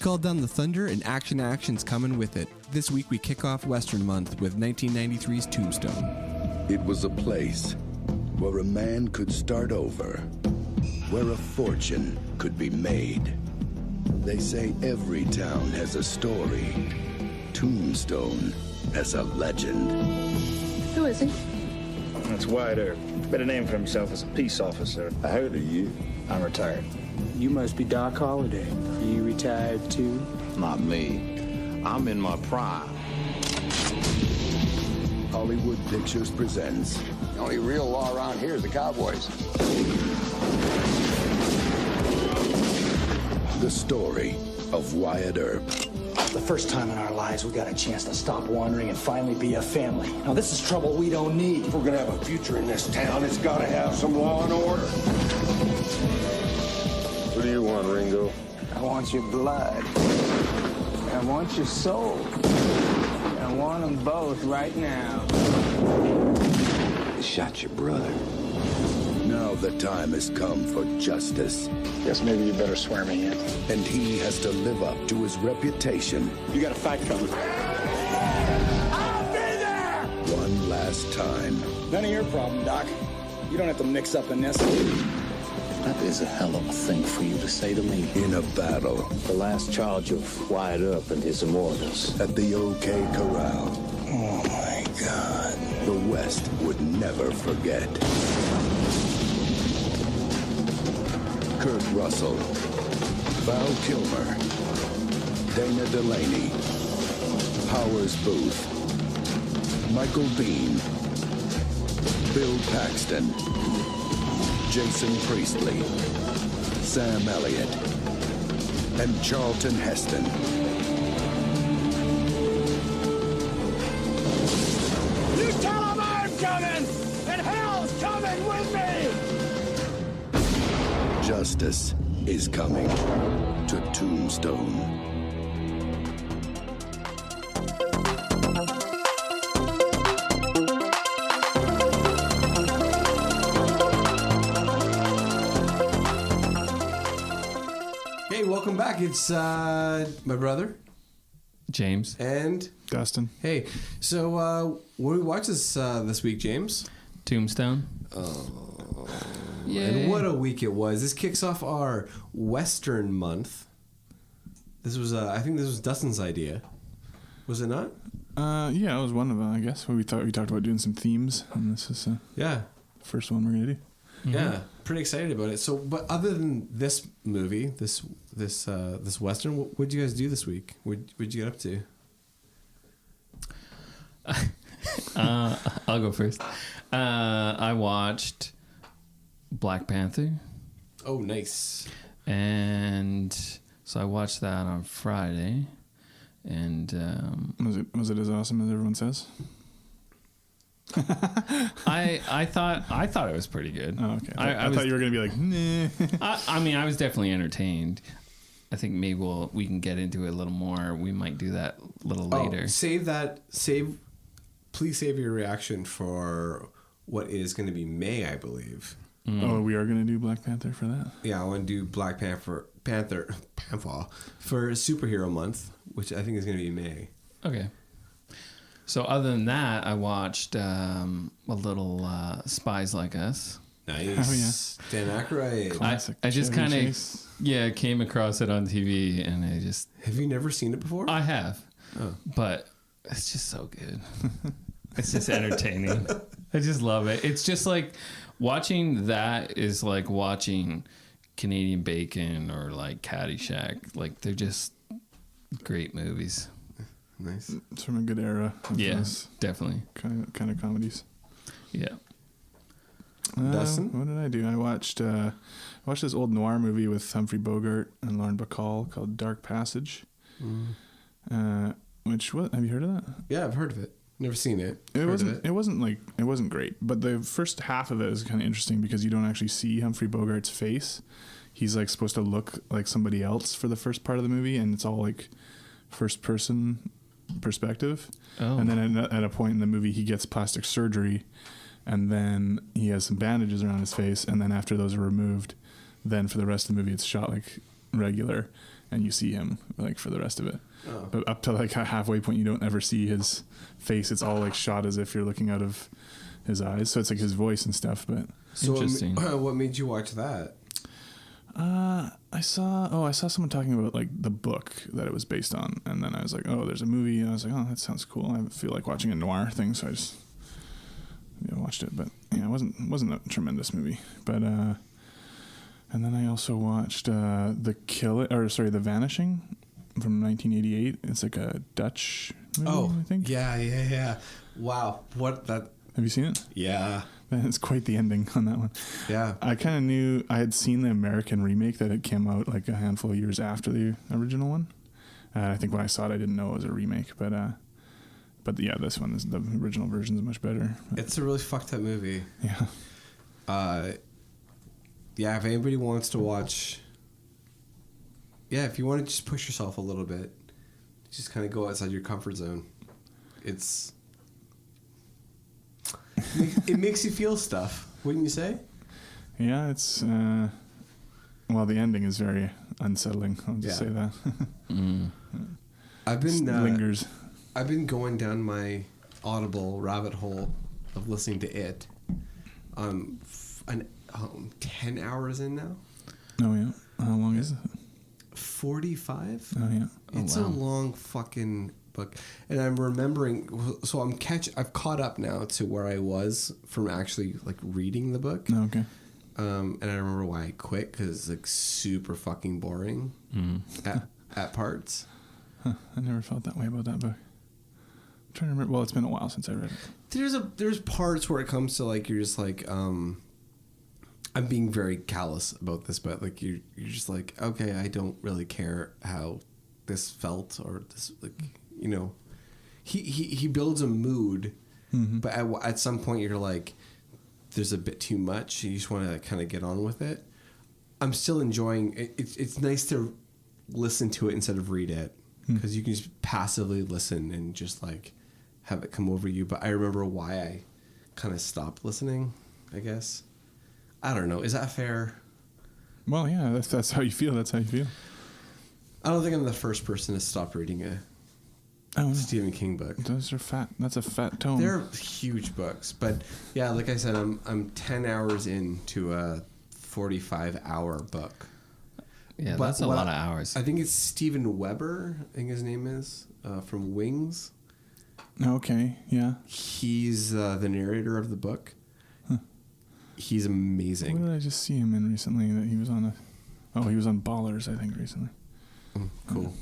called down the thunder, and action's coming with it. This week we kick off Western Month with 1993's Tombstone. It was a place where a man could start over, where a fortune could be made. They say every town has a story. Tombstone has a legend. Who is he? That's Wyatt Earp. Made a name for himself as a peace officer. I heard of you. I'm retired. You must be Doc Holliday. You retired too? Not me. I'm in my prime. Hollywood Pictures presents The only real law around here is the Cowboys. the story of Wyatt Earp. The first time in our lives we got a chance to stop wandering and finally be a family. Now this is trouble we don't need. If we're gonna have a future in this town, it's gotta have some law and order. What do you want, Ringo? I want your blood. I want your soul. I want them both right now. They shot your brother. Now the time has come for justice, Guess maybe you better swear me in. and he has to live up to his reputation You got a fight coming. I'll be there! one last time. None of your problem, Doc. You don't have to mix up in this. That is a hell of a thing for you to say to me. In a battle The last charge of Wyatt Earp and his immortals. at the OK Corral, Oh my God. the West would never forget. Kurt Russell, Val Kilmer, Dana Delaney, Powers Booth, Michael Bean, Bill Paxton, Jason Priestley, Sam Elliott, and Charlton Heston. You tell them I'm coming, and hell's coming with me! Justice is coming to Tombstone. Hey, welcome back. It's my brother James. and Dustin. hey. So what did we watch this week, James? Tombstone. And what a week it was. This kicks off our Western month. This was, I think this was Dustin's idea. Was it not? Yeah, it was one of them, I guess. We talked about doing some themes, and this is the Yeah. first one we're gonna do. Yeah. Pretty excited about it. So, but other than this movie, this Western, what'd you guys do this week? What'd you get up to? I'll go first. I watched Black Panther, Oh, nice. and so I watched that on Friday, and Was it as awesome as everyone says? I thought it was pretty good. Oh, okay. I thought you were gonna be like, nah. I mean, I was definitely entertained. I think maybe we can get into it a little more. We might do that a little later. Please save your reaction for what is going to be May, I believe. Oh, we are gonna do Black Panther for that. Yeah, I want to do Black Panther for Superhero Month, which I think is going to be May. Okay. So other than that, I watched a little Spies Like Us. Nice. Oh, Dan Aykroyd. I just Chevy kind Chase. of came across it on TV, and I just Have you never seen it before? I have, Oh. but it's just so good. It's just entertaining. I just love it. It's just like watching that is like watching Canadian Bacon or like Caddyshack. Like they're just great movies. Nice. It's from a good era. Of Yeah, those definitely. kind of comedies. Yeah. Dustin? What did I do? I watched this old noir movie with Humphrey Bogart and Lauren Bacall called Dark Passage. Have you heard of that? Yeah, I've heard of it. Never seen it. It Heard of wasn't great, but the first half of it is kind of interesting because you don't actually see Humphrey Bogart's face. He's like supposed to look like somebody else for the first part of the movie, and it's all like first person perspective. Oh. And then at a point in the movie, he gets plastic surgery, and then he has some bandages around his face, and then after those are removed, then for the rest of the movie, it's shot like regular. and you see him like for the rest of it. Oh. But up to like a halfway point, you don't ever see his face. It's all like shot as if you're looking out of his eyes. So it's like his voice and stuff. But So Interesting. what made you watch that? I saw someone talking about like the book that it was based on, and then I was like, oh, there's a movie, and I was like, oh, that sounds cool. I feel like watching a noir thing, so I just watched it. But yeah, it wasn't a tremendous movie. But and then I also watched The Vanishing from 1988. It's like a Dutch movie, I think. Yeah. Wow, what that? Have you seen it? Yeah. It's quite the ending on that one. Yeah. I kind of knew, I had seen the American remake that it came out like a handful of years after the original one. I think when I saw it, I didn't know it was a remake, but yeah, this one is, the original version is much better. It's a really fucked up movie. Yeah. Yeah, if anybody wants to watch, if you want to just push yourself a little bit, just kind of go outside your comfort zone. It makes you feel stuff, wouldn't you say? Yeah, it's well, the ending is very unsettling. I'll just say that. I've been lingers. I've been going down my Audible rabbit hole of listening to it. 10 hours in now. Oh yeah. How long is it? 45. Oh yeah. It's a long fucking book, and I'm remembering. So I've caught up now to where I was from actually like reading the book. Oh, okay. And I remember why I quit, because it's like super fucking boring at parts. Huh, I never felt that way about that book. I'm trying to remember. Well, it's been a while since I read it. There's parts where it comes to like, you're just like, I'm being very callous about this, but like you're just like, okay, I don't really care how this felt, or this, like, you know, he builds a mood, but at some point you're like, there's a bit too much. You just want to kind of get on with it. I'm still enjoying it. It's nice to listen to it instead of read it, because you can just passively listen and just like have it come over you. But I remember why I kind of stopped listening, I guess. I don't know. Is that fair? Well, yeah, that's how you feel. That's how you feel. I don't think I'm the first person to stop reading a Stephen King book. Those are fat. That's a fat tome. They're huge books, but yeah, like I said, I'm 10 hours into a 45-hour book. Yeah, that's a lot of hours. I think it's Steven Weber, I think his name is, from Wings. Okay, yeah. He's the narrator of the book. Huh. He's amazing. What did I just see him in recently? That he was on he was on Ballers, I think, recently. Cool.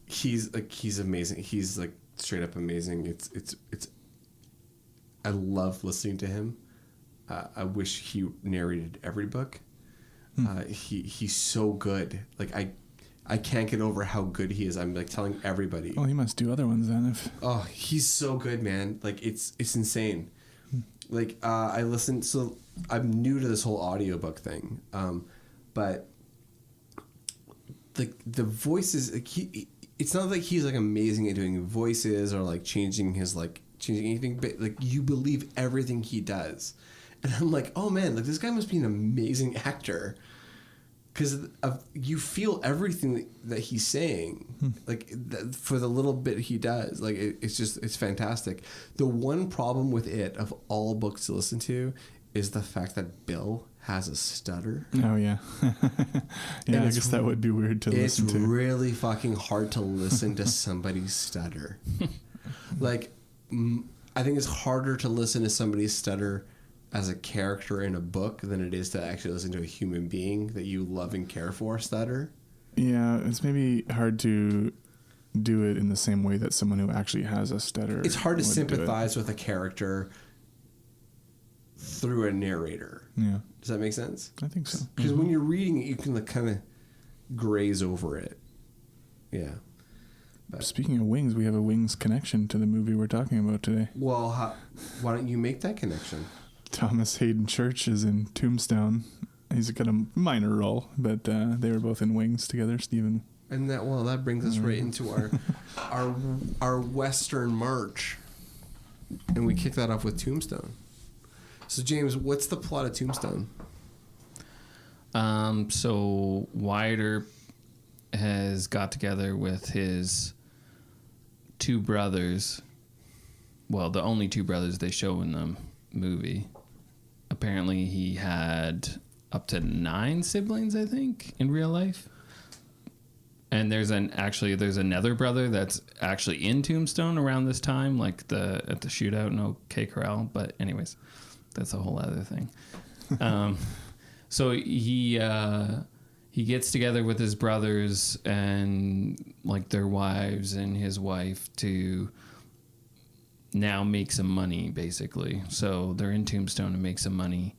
He's amazing. He's like straight up amazing. It's I love listening to him. I wish he narrated every book. He's so good. Like I can't get over how good he is. I'm like telling everybody. Oh, he must do other ones then. Oh, he's so good, man. Like it's insane. Like I listen. So I'm new to this whole audiobook thing, but the voices. Like it's not like he's like amazing at doing voices or like changing anything, but like you believe everything he does. And I'm like, oh man, like this guy must be an amazing actor, because you feel everything that he's saying, like for the little bit he does. Like it's fantastic. The one problem with it, of all books to listen to, is the fact that Bill has a stutter. Oh yeah, yeah. I guess that would be weird to listen to. It's really fucking hard to listen to somebody stutter. Like, I think it's harder to listen to somebody stutter as a character in a book than it is to actually listen to a human being that you love and care for stutter. Yeah, it's maybe hard to do it in the same way that someone who actually has a stutter. It's hard to sympathize with a character through a narrator. Yeah. Does that make sense? I think so. Because when you're reading it, you can like kind of graze over it. Yeah. But, speaking of Wings, we have a Wings connection to the movie we're talking about today. Well, why don't you make that connection? Thomas Hayden Church is in Tombstone. He's got a minor role, but they were both in Wings together, Stephen. And that brings us right into our Western march, and we kick that off with Tombstone. So James, what's the plot of Tombstone? So Wyatt Earp has got together with his two brothers. Well, the only two brothers they show in the movie. Apparently, he had up to 9 siblings, I think, in real life. And there's another brother that's actually in Tombstone around this time, like at the shootout in OK Corral. But anyways, that's a whole other thing. So he gets together with his brothers and like their wives and his wife to now make some money, basically. So they're in Tombstone to make some money,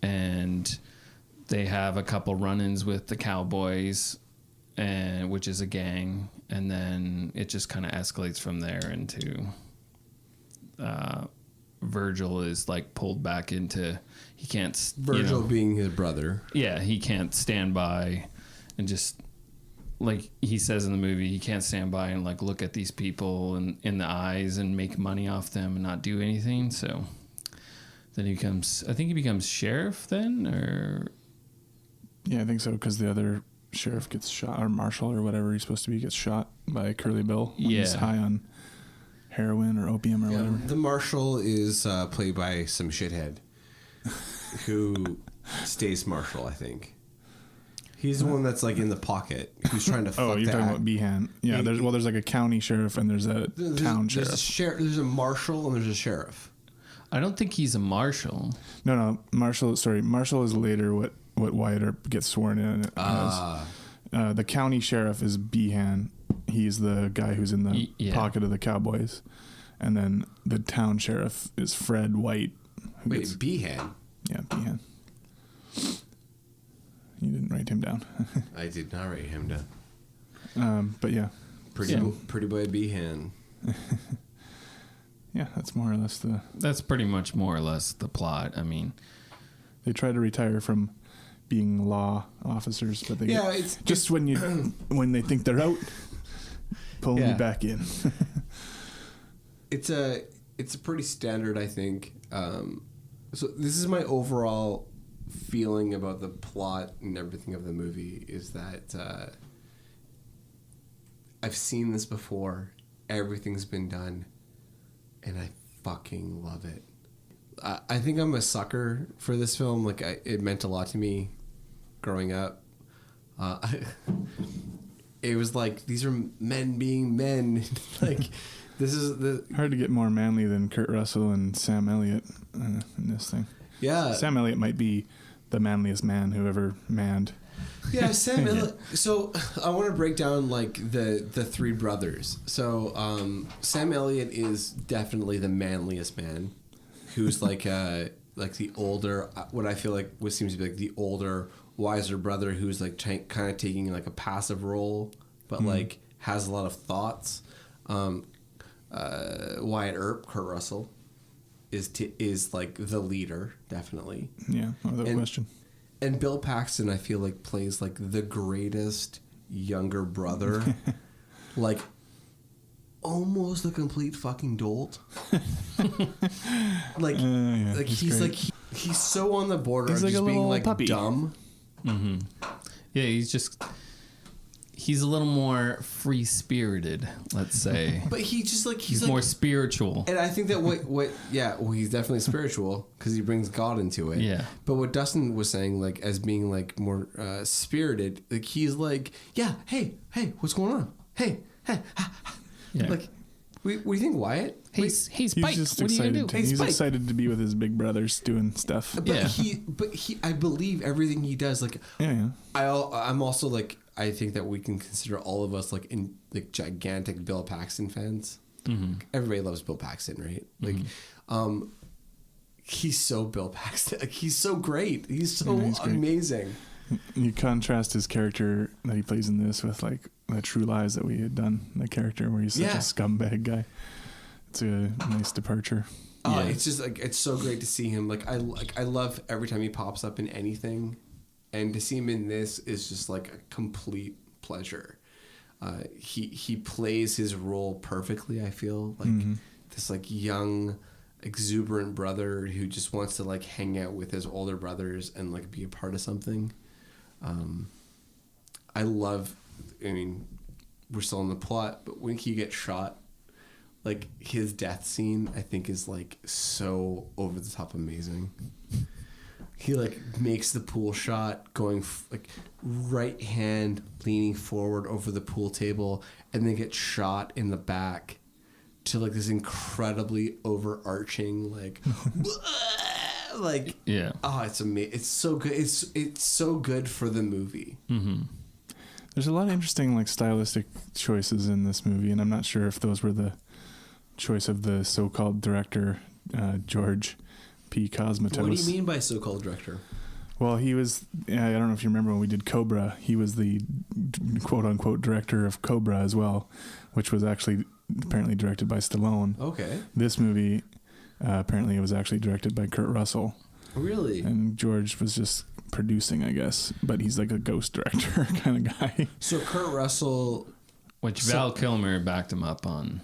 and they have a couple run-ins with the Cowboys, which is a gang, and then it just kind of escalates from there into Virgil is like pulled back into Virgil being his brother. Yeah, he can't stand by and just like he says in the movie, he can't stand by and like look at these people in the eyes and make money off them and not do anything. So then he becomes sheriff then, or yeah, I think so, because the other sheriff gets shot, or marshal or whatever he's supposed to be, gets shot by Curly Bill when he's high on heroin or opium or whatever. The marshal is played by some shithead who stays marshal, I think. He's the one that's like in the pocket who's trying to fuck you're talking about Behan. Yeah, there's like a county sheriff and there's a town sheriff. There's a marshal and there's a sheriff. I don't think he's a marshal. No, marshal is later what Wyatt Earp gets sworn in as. The county sheriff is Behan. He's the guy who's in the pocket of the Cowboys. And then the town sheriff is Fred White. Behan? Yeah, Behan. You didn't write him down. I did not write him down. But yeah. Pretty boy Behan. Yeah, that's more or less That's pretty much more or less the plot. I mean, they try to retire from being law officers, but they when they think they're out, pull me back in. It's a pretty standard, I think. So this is my overall feeling about the plot and everything of the movie is that I've seen this before. Everything's been done, and I fucking love it. I think I'm a sucker for this film. Like it meant a lot to me growing up. It was like these are men being men. Like this is hard to get more manly than Kurt Russell and Sam Elliott in this thing. Yeah, Sam Elliott might be the manliest man who ever manned. Yeah, Sam Elliott. So I want to break down like the three brothers. So Sam Elliott is definitely the manliest man, who's like the older, what I feel like what seems to be like the older, wiser brother who's like kind of taking like a passive role, but like has a lot of thoughts. Wyatt Earp, Kurt Russell, is like the leader, definitely. Yeah, without question. And Bill Paxton, I feel like, plays like the greatest younger brother, like almost a complete fucking dolt. He's so on the border of like just being like puppy. Dumb. Mm-hmm. Yeah, he's a little more free spirited, let's say. But he's like, more spiritual. And I think that he's definitely spiritual because he brings God into it. Yeah. But what Dustin was saying, like as being like more spirited, like he's like, yeah, hey, what's going on? Hey. Yeah. Like, what do you think, Wyatt? Hey, Spike, what are you gonna do? He's excited to be with his big brothers doing stuff. But I believe everything he does. Like, I'm also like, I think that we can consider all of us like in like gigantic Bill Paxton fans. Mm-hmm. Everybody loves Bill Paxton, right? Like, he's so Bill Paxton. Like, he's so great. He's so amazing. You contrast his character that he plays in this with like the True Lies that we had done. The character where he's such a scumbag guy. It's a nice departure. It's just like it's so great to see him. Like I love every time he pops up in anything, and to see him in this is just like a complete pleasure. He plays his role perfectly. I feel like this like young, exuberant brother who just wants to like hang out with his older brothers and like be a part of something. I love. I mean, we're still in the plot, but when he gets shot, like his death scene, I think is like so over the top amazing. He like makes the pool shot going like right hand leaning forward over the pool table and then gets shot in the back to like this incredibly overarching like like yeah. Oh, it's amazing. It's so good. It's so good for the movie. Mm-hmm. There's a lot of interesting like stylistic choices in this movie, and I'm not sure if those were the choice of the so-called director, George P. Cosmatos. What do you mean by so-called director? Well, he was, I don't know if you remember when we did Cobra, he was the quote-unquote director of Cobra as well, which was actually apparently directed by Stallone. Okay. This movie, apparently it was actually directed by Kurt Russell. Really? And George was just producing, I guess, but he's like a ghost director kind of guy. So Kurt Russell... Which Val Kilmer backed him up on.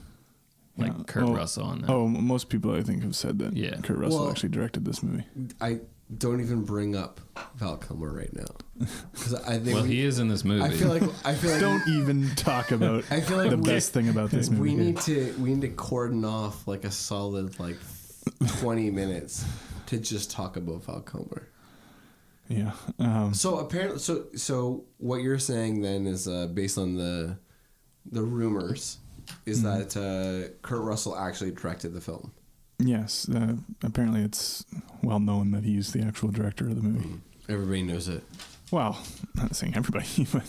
Like Kurt Russell on that. Oh, most people I think have said that Kurt Russell actually directed this movie. I don't even bring up Val Kilmer right now because I think he is in this movie. I feel like don't even talk about. I feel like the best thing about this movie. We need to cordon off like a solid like 20 minutes to just talk about Val Kilmer. Yeah. So apparently, so what you're saying then is based on the rumors is that Kurt Russell actually directed the film. Yes, apparently it's well known that he's the actual director of the movie. Everybody knows it. Well, I'm not saying everybody, but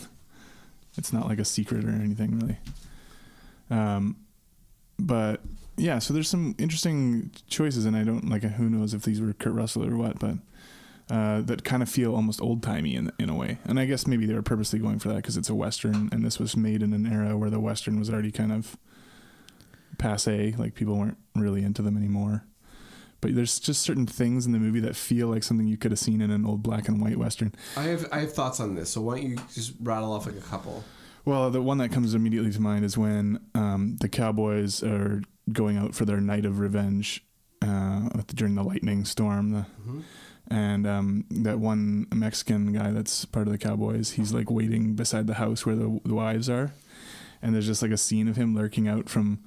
it's not like a secret or anything really. But yeah, so there's some interesting choices, and I don't like who knows if these were Kurt Russell or what, but that kind of feel almost old timey in a way. And I guess maybe they were purposely going for that because it's a Western, and this was made in an era where the Western was already kind of passe, like people weren't really into them anymore. But there's just certain things in the movie that feel like something you could have seen in an old black and white Western. I have thoughts on this, so why don't you just rattle off like a couple? Well, the one that comes immediately to mind is when the Cowboys are going out for their night of revenge during the lightning storm. And that one Mexican guy that's part of the Cowboys, he's like waiting beside the house where the wives are. And there's just like a scene of him lurking out from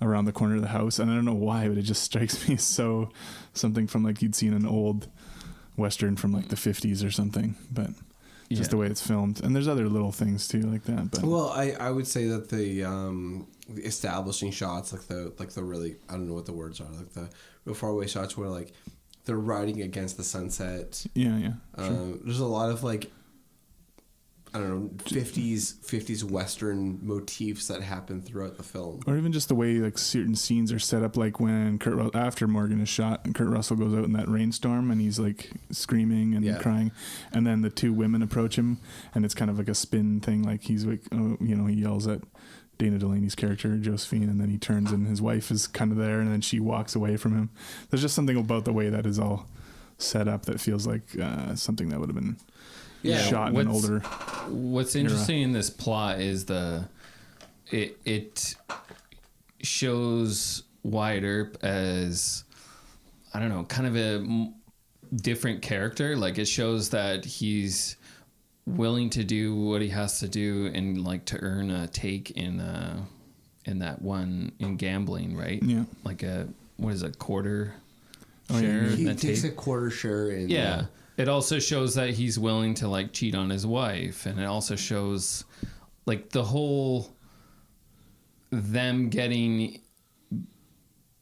around the corner of the house. And I don't know why, but it just strikes me as so something from like you'd see in an old Western from like the 50s or something. But just the way it's filmed. And there's other little things too like that. But well, I would say that the establishing shots, like the really, I don't know what the words are, like the real far away shots where like they're riding against the sunset. Yeah. Sure. There's a lot of like, I don't know, 50s Western motifs that happen throughout the film. Or even just the way like certain scenes are set up, like when after Morgan is shot and Kurt Russell goes out in that rainstorm and he's like screaming and crying, and then the two women approach him and it's kind of like a spin thing, like he's like, he yells at Dana Delaney's character, Josephine, and then he turns and his wife is kind of there and then she walks away from him. There's just something about the way that is all set up that feels like something that would have been shot in an older What's interesting in this plot is it shows Wyatt Earp as, I don't know, kind of a different character. Like it shows that he's willing to do what he has to do and like to earn a take in that one in gambling, right? Yeah. Like what is it, quarter share? Yeah. In He that takes tape? a quarter share in. Yeah. It also shows that he's willing to like cheat on his wife, and it also shows like the whole them getting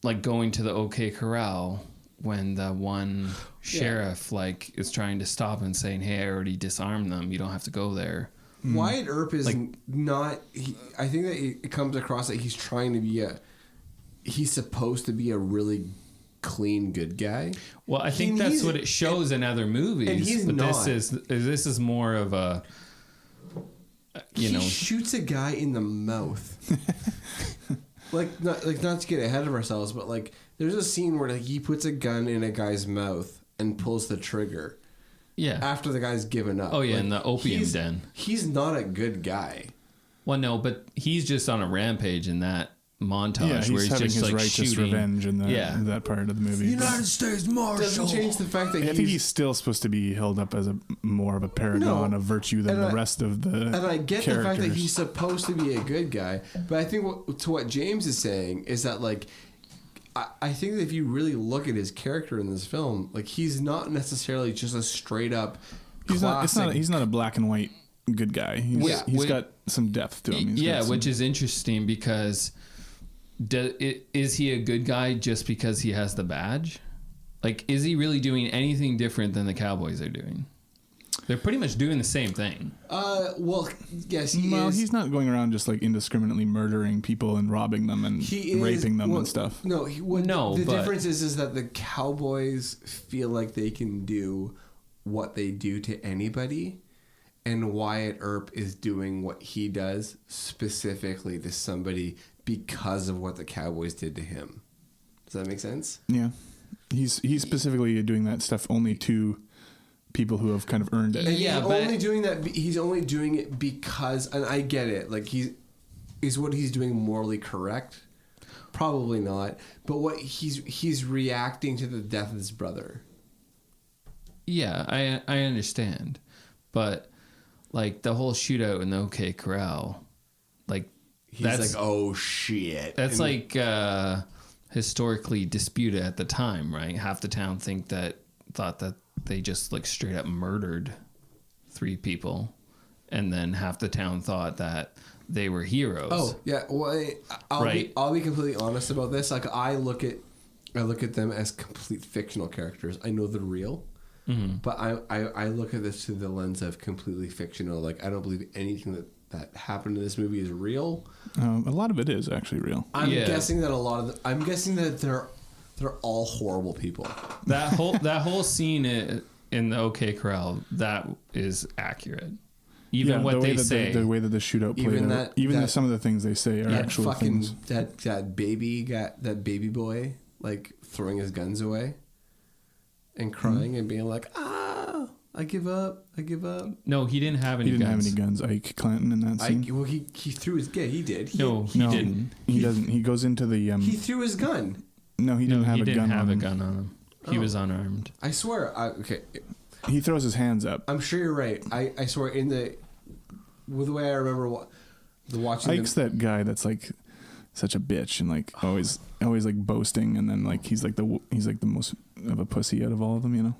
like going to the OK Corral when the one sheriff like is trying to stop and saying, "Hey, I already disarmed them. You don't have to go there." Wyatt Earp is not. I think that it comes across that he's trying to be he's supposed to be a really clean good guy. Well, I think that's what it shows in other movies. And he's but not. This is more of a He shoots a guy in the mouth. not to get ahead of ourselves, but like there's a scene where like he puts a gun in a guy's mouth and pulls the trigger. Yeah. After the guy's given up. Oh yeah, like, in the opium den. He's not a good guy. Well, no, but he's just on a rampage in that montage where he's having just his like righteous shooting revenge in that part of the movie. United States Marshal doesn't change the fact that I think he's still supposed to be held up as a more of a paragon of virtue than the rest of the And I get characters. the fact that he's supposed to be a good guy, but I think what James is saying is that like I think that if you really look at his character in this film, like he's not necessarily just a straight up. He's not a black and white good guy. He's got some depth to him. Which is interesting because is he a good guy just because he has the badge? Like, is he really doing anything different than the Cowboys are doing? They're pretty much doing the same thing. Well, yes, he is. He's not going around just like indiscriminately murdering people and robbing them and raping them and stuff. No, the difference is that the Cowboys feel like they can do what they do to anybody, and Wyatt Earp is doing what he does specifically to somebody because of what the Cowboys did to him. Does that make sense? Yeah, he's specifically doing that stuff only to people who have kind of earned it. And he's only doing it because, and I get it, like is what he's doing morally correct? Probably not. But what he's reacting to the death of his brother. Yeah, I understand. But like the whole shootout in the OK Corral, like he's like, oh shit. That's like historically disputed at the time, right? Half the town thought that they just like straight up murdered 3 people, and then half the town thought that they were heroes. Oh yeah, well, I'll be completely honest about this. Like I look at them as complete fictional characters. I know they're real, but I look at this through the lens of completely fictional. Like I don't believe anything that happened in this movie is real. A lot of it is actually real. I'm guessing that they're all horrible people. That whole scene in the OK Corral, that is accurate. Even what they say, the way that the shootout played out, some of the things they say are actual things. That baby boy like throwing his guns away and crying and being like, I give up. No, he didn't have any. He didn't have any guns. Ike Clanton in that scene. He threw his gun. He did. He didn't. He doesn't. He goes into the. He threw his gun. No, he didn't have a gun on him. He was unarmed. I swear. Okay. He throws his hands up. I'm sure you're right. I swear with the way I remember watching. Ike's that guy that's like such a bitch and like always like boasting, and then like he's like the most of a pussy out of all of them, you know.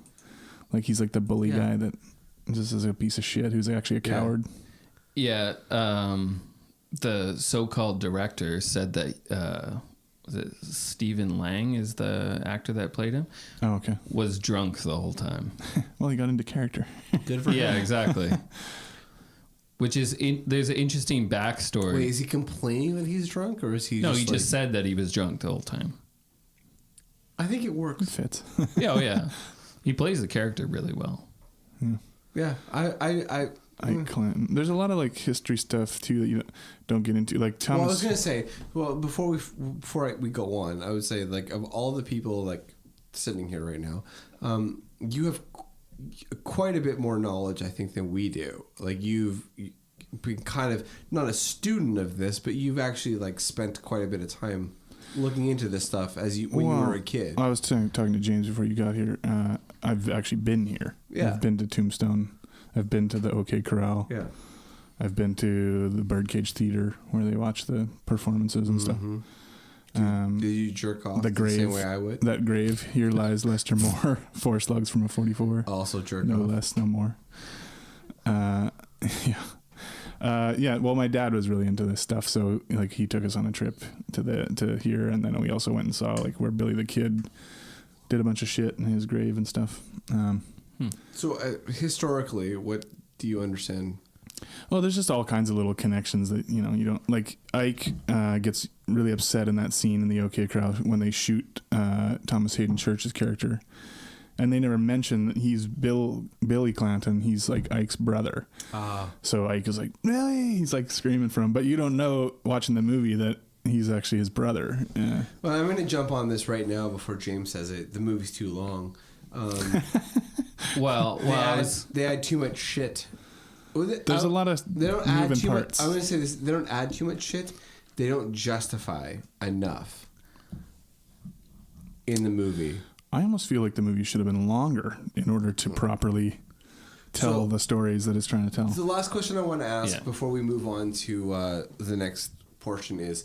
Like he's like the bully guy that just is a piece of shit who's actually a coward. Yeah. The so-called director said that. Was it Stephen Lang is the actor that played him? Oh, okay. Was drunk the whole time. Well, he got into character. Good for him. Yeah, exactly. Which is there's an interesting backstory. Wait, is he complaining that he's drunk, or is he? No, he just said that he was drunk the whole time. I think it works. It fits. Yeah. He plays the character really well. Yeah, Ike Clanton. There's a lot of like history stuff too that you don't get into. Like Thomas. Well, I was gonna say. Well, before we go on, I would say like of all the people like sitting here right now, you have quite a bit more knowledge, I think, than we do. Like you've been kind of not a student of this, but you've actually like spent quite a bit of time looking into this stuff when you were a kid. I was talking to James before you got here. I've actually been here. Yeah. I've been to Tombstone. I've been to the OK Corral. Yeah. I've been to the Birdcage Theater where they watch the performances and stuff. Did you jerk off the grave, same way I would? That grave. Here lies Lester Moore. 4 slugs from a 44. Also jerk no off. No less, no more. Yeah. Well, my dad was really into this stuff, so like he took us on a trip to here, and then we also went and saw like where Billy the Kid did a bunch of shit in his grave and stuff. So historically, what do you understand? Well, there's just all kinds of little connections that you don't like. Ike gets really upset in that scene in the OK Corral when they shoot Thomas Hayden Church's character, and they never mention that he's Billy Clanton. He's like Ike's brother. So Ike is like, really? He's like screaming for him, but you don't know watching the movie that he's actually his brother. Yeah. Well, I'm going to jump on this right now before James says it. The movie's too long. They add too much shit. There's a lot of moving parts. I'm going to say this. They don't add too much shit. they don't justify enough in the movie. I almost feel like the movie should have been longer in order to properly tell the stories that it's trying to tell. The last question I want to ask before we move on to the next portion is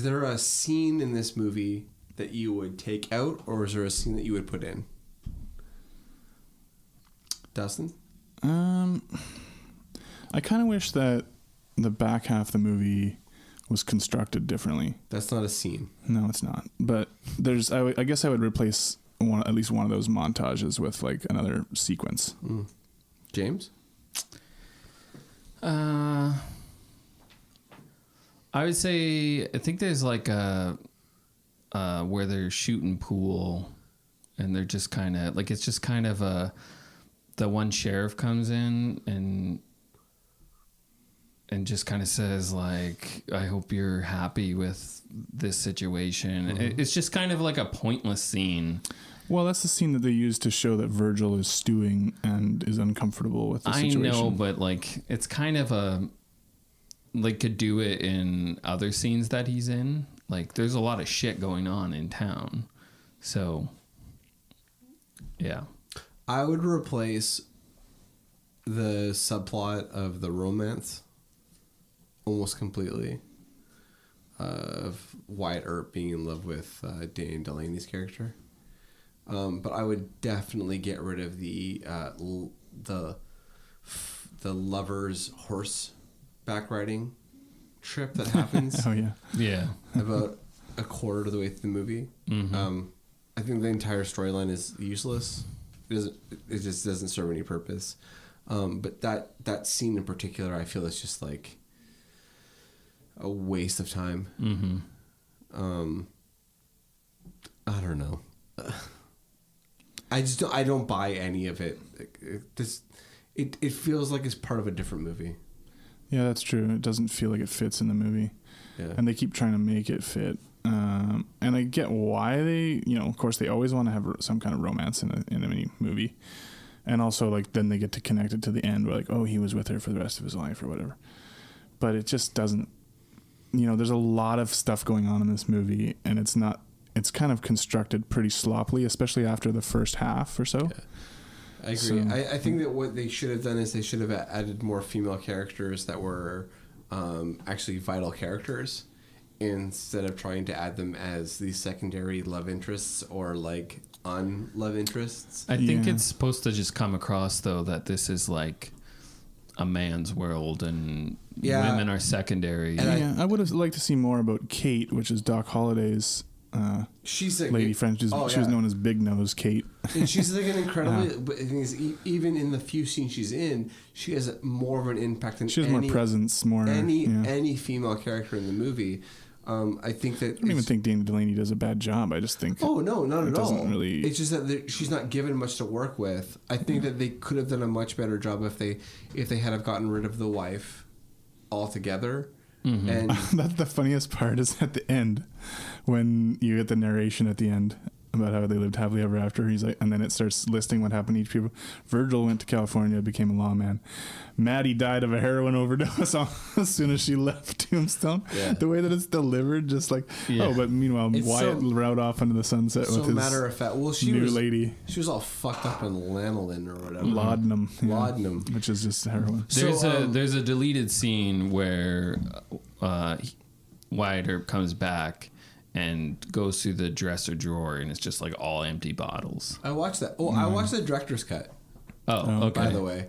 there a scene in this movie that you would take out, or is there a scene that you would put in? Dustin? I kind of wish that the back half of the movie was constructed differently. That's not a scene. No, it's not. But I guess I would replace at least one of those montages with like another sequence. James? I would say, I think there's like a where they're shooting pool, and they're just kind of like, it's just kind of the one sheriff comes in and just kind of says like, I hope you're happy with this situation. Mm-hmm. It's just kind of like a pointless scene. Well, that's the scene that they use to show that Virgil is stewing and is uncomfortable with the situation. I know, but like, it's kind of like could do it in other scenes that he's in. Like, there's a lot of shit going on in town. So, yeah. I would replace the subplot of the romance almost completely, of Wyatt Earp being in love with Dane Delaney's character. But I would definitely get rid of the lover's horseback riding trip that happens. Oh yeah, yeah. About a quarter of the way through the movie. Mm-hmm. I think the entire storyline is useless. It just doesn't serve any purpose. But that scene in particular, I feel is just like a waste of time. Mm-hmm. I don't know. I don't buy any of it. It feels like it's part of a different movie. Yeah, that's true. It doesn't feel like it fits in the movie. Yeah. And they keep trying to make it fit. And I get why they, of course they always want to have some kind of romance in any movie. And also like then they get to connect it to the end where like, oh, he was with her for the rest of his life or whatever. But it just doesn't, there's a lot of stuff going on in this movie, and it's kind of constructed pretty sloppily, especially after the first half or so. Yeah. I agree. I think that what they should have done is they should have added more female characters that were actually vital characters, instead of trying to add them as these secondary love interests or like love interests. I think it's supposed to just come across though that this is like a man's world and women are secondary. And I would have liked to see more about Kate, which is Doc Holliday's she's like lady friend. She was known as Big Nose Kate. And she's like an incredibly, but the thing is, even in the few scenes she's in, she has more of an impact than she has more presence, any female character in the movie. I think that I don't even think Dana Delaney does a bad job. I just think not at all. Really, it's just that she's not given much to work with. I think that they could have done a much better job if they had have gotten rid of the wife altogether. Mm-hmm. And that's the funniest part is at the end when you get the narration at the end about how they lived happily ever after. He's like, and then it starts listing what happened to each people. Virgil went to California, became a lawman. Maddie died of a heroin overdose as soon as she left Tombstone. Yeah. The way that it's delivered, just like, but meanwhile, Wyatt rode off into the sunset with his matter of fact. Well, she new was lady. She was all fucked up in lanolin or whatever. Laudanum. Laudanum. Which is just heroin. There's a deleted scene where Wyatt Earp comes back and goes through the dresser drawer, and it's just like all empty bottles. I watched that. Oh, I watched the director's cut. Oh, okay. By the way,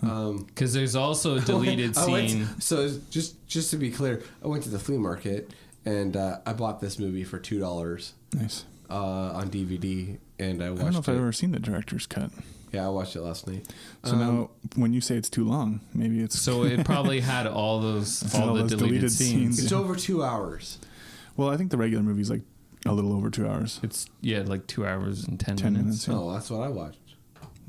because there's also a deleted scene. So just to be clear, I went to the flea market and I bought this movie for $2. Nice. On DVD, and I watched it. I don't know if I've ever seen the director's cut. Yeah, I watched it last night. So now, when you say it's too long, maybe it's... So it probably had all the deleted scenes. It's over 2 hours. Well, I think the regular movie's like a little over 2 hours. It's, like 2 hours and 10 minutes. Yeah. Oh, that's what I watched.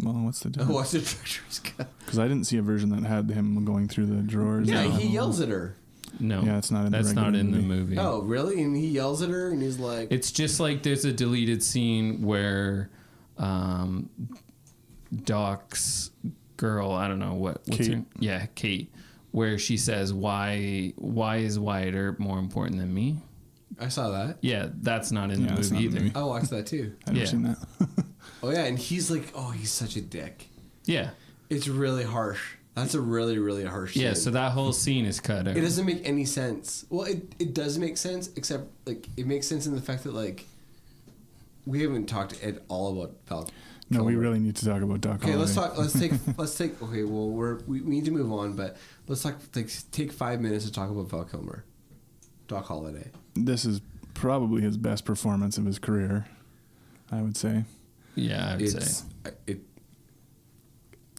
Well, what's the difference? I watched the director's cut. Because I didn't see a version that had him going through the drawers. Yeah, he yells at her. No. Yeah, it's not in That's the not in movie. the movie. Oh, really? And he yells at her and he's like... It's just like there's a deleted scene where Doc's girl, I don't know what's Kate. her... Yeah, Kate where she says, "Why is Wyatt Earp more important than me?" I saw that. Yeah, that's not in the movie either. I watched that too. I've never seen that. Oh yeah, and he's like, oh, he's such a dick. Yeah. It's really harsh. That's a really, really harsh Yeah, scene. so that whole scene is cut out. It doesn't make any sense. Well, it does make sense, except like it makes sense in the fact that like we haven't talked at all about Val Kilmer. No, we really need to talk about Doc Holliday. Let's talk. Let's take. Okay, well, we need to move on, but let's talk. Take 5 minutes to talk about Val Kilmer, Doc Holliday. This is probably his best performance of his career, I would say. Yeah, I would say.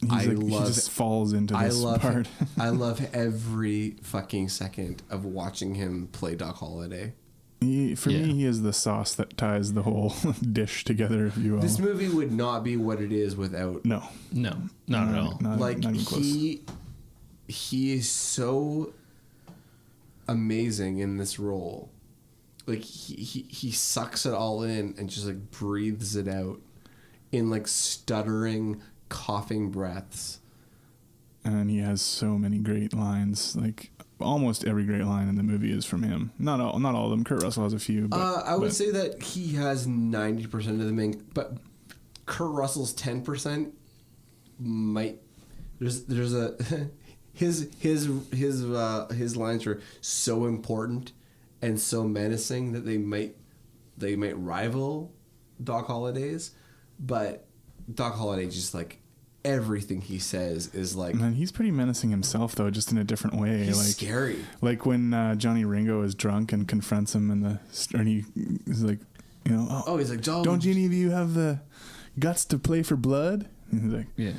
He just falls into this part. I love every fucking second of watching him play Doc Holliday. For me, he is the sauce that ties the whole dish together, if you will. This movie would not be what it is without. No, not at all. Not even close. He is so amazing in this role. Like he sucks it all in and just like breathes it out in like stuttering, coughing breaths. And he has so many great lines. Like almost every great line in the movie is from him. Not all of them. Kurt Russell has a few. But, I would say that he has 90% of the main, but Kurt Russell's 10% might. There's a his lines are so important and so menacing that they might rival Doc Holliday's, but Doc Holliday just like everything he says is like. Man, he's pretty menacing himself though, just in a different way. He's like scary. Like when Johnny Ringo is drunk and confronts him and he's like, you know, he's like, don't any of you have the guts to play for blood? And he's like, yeah,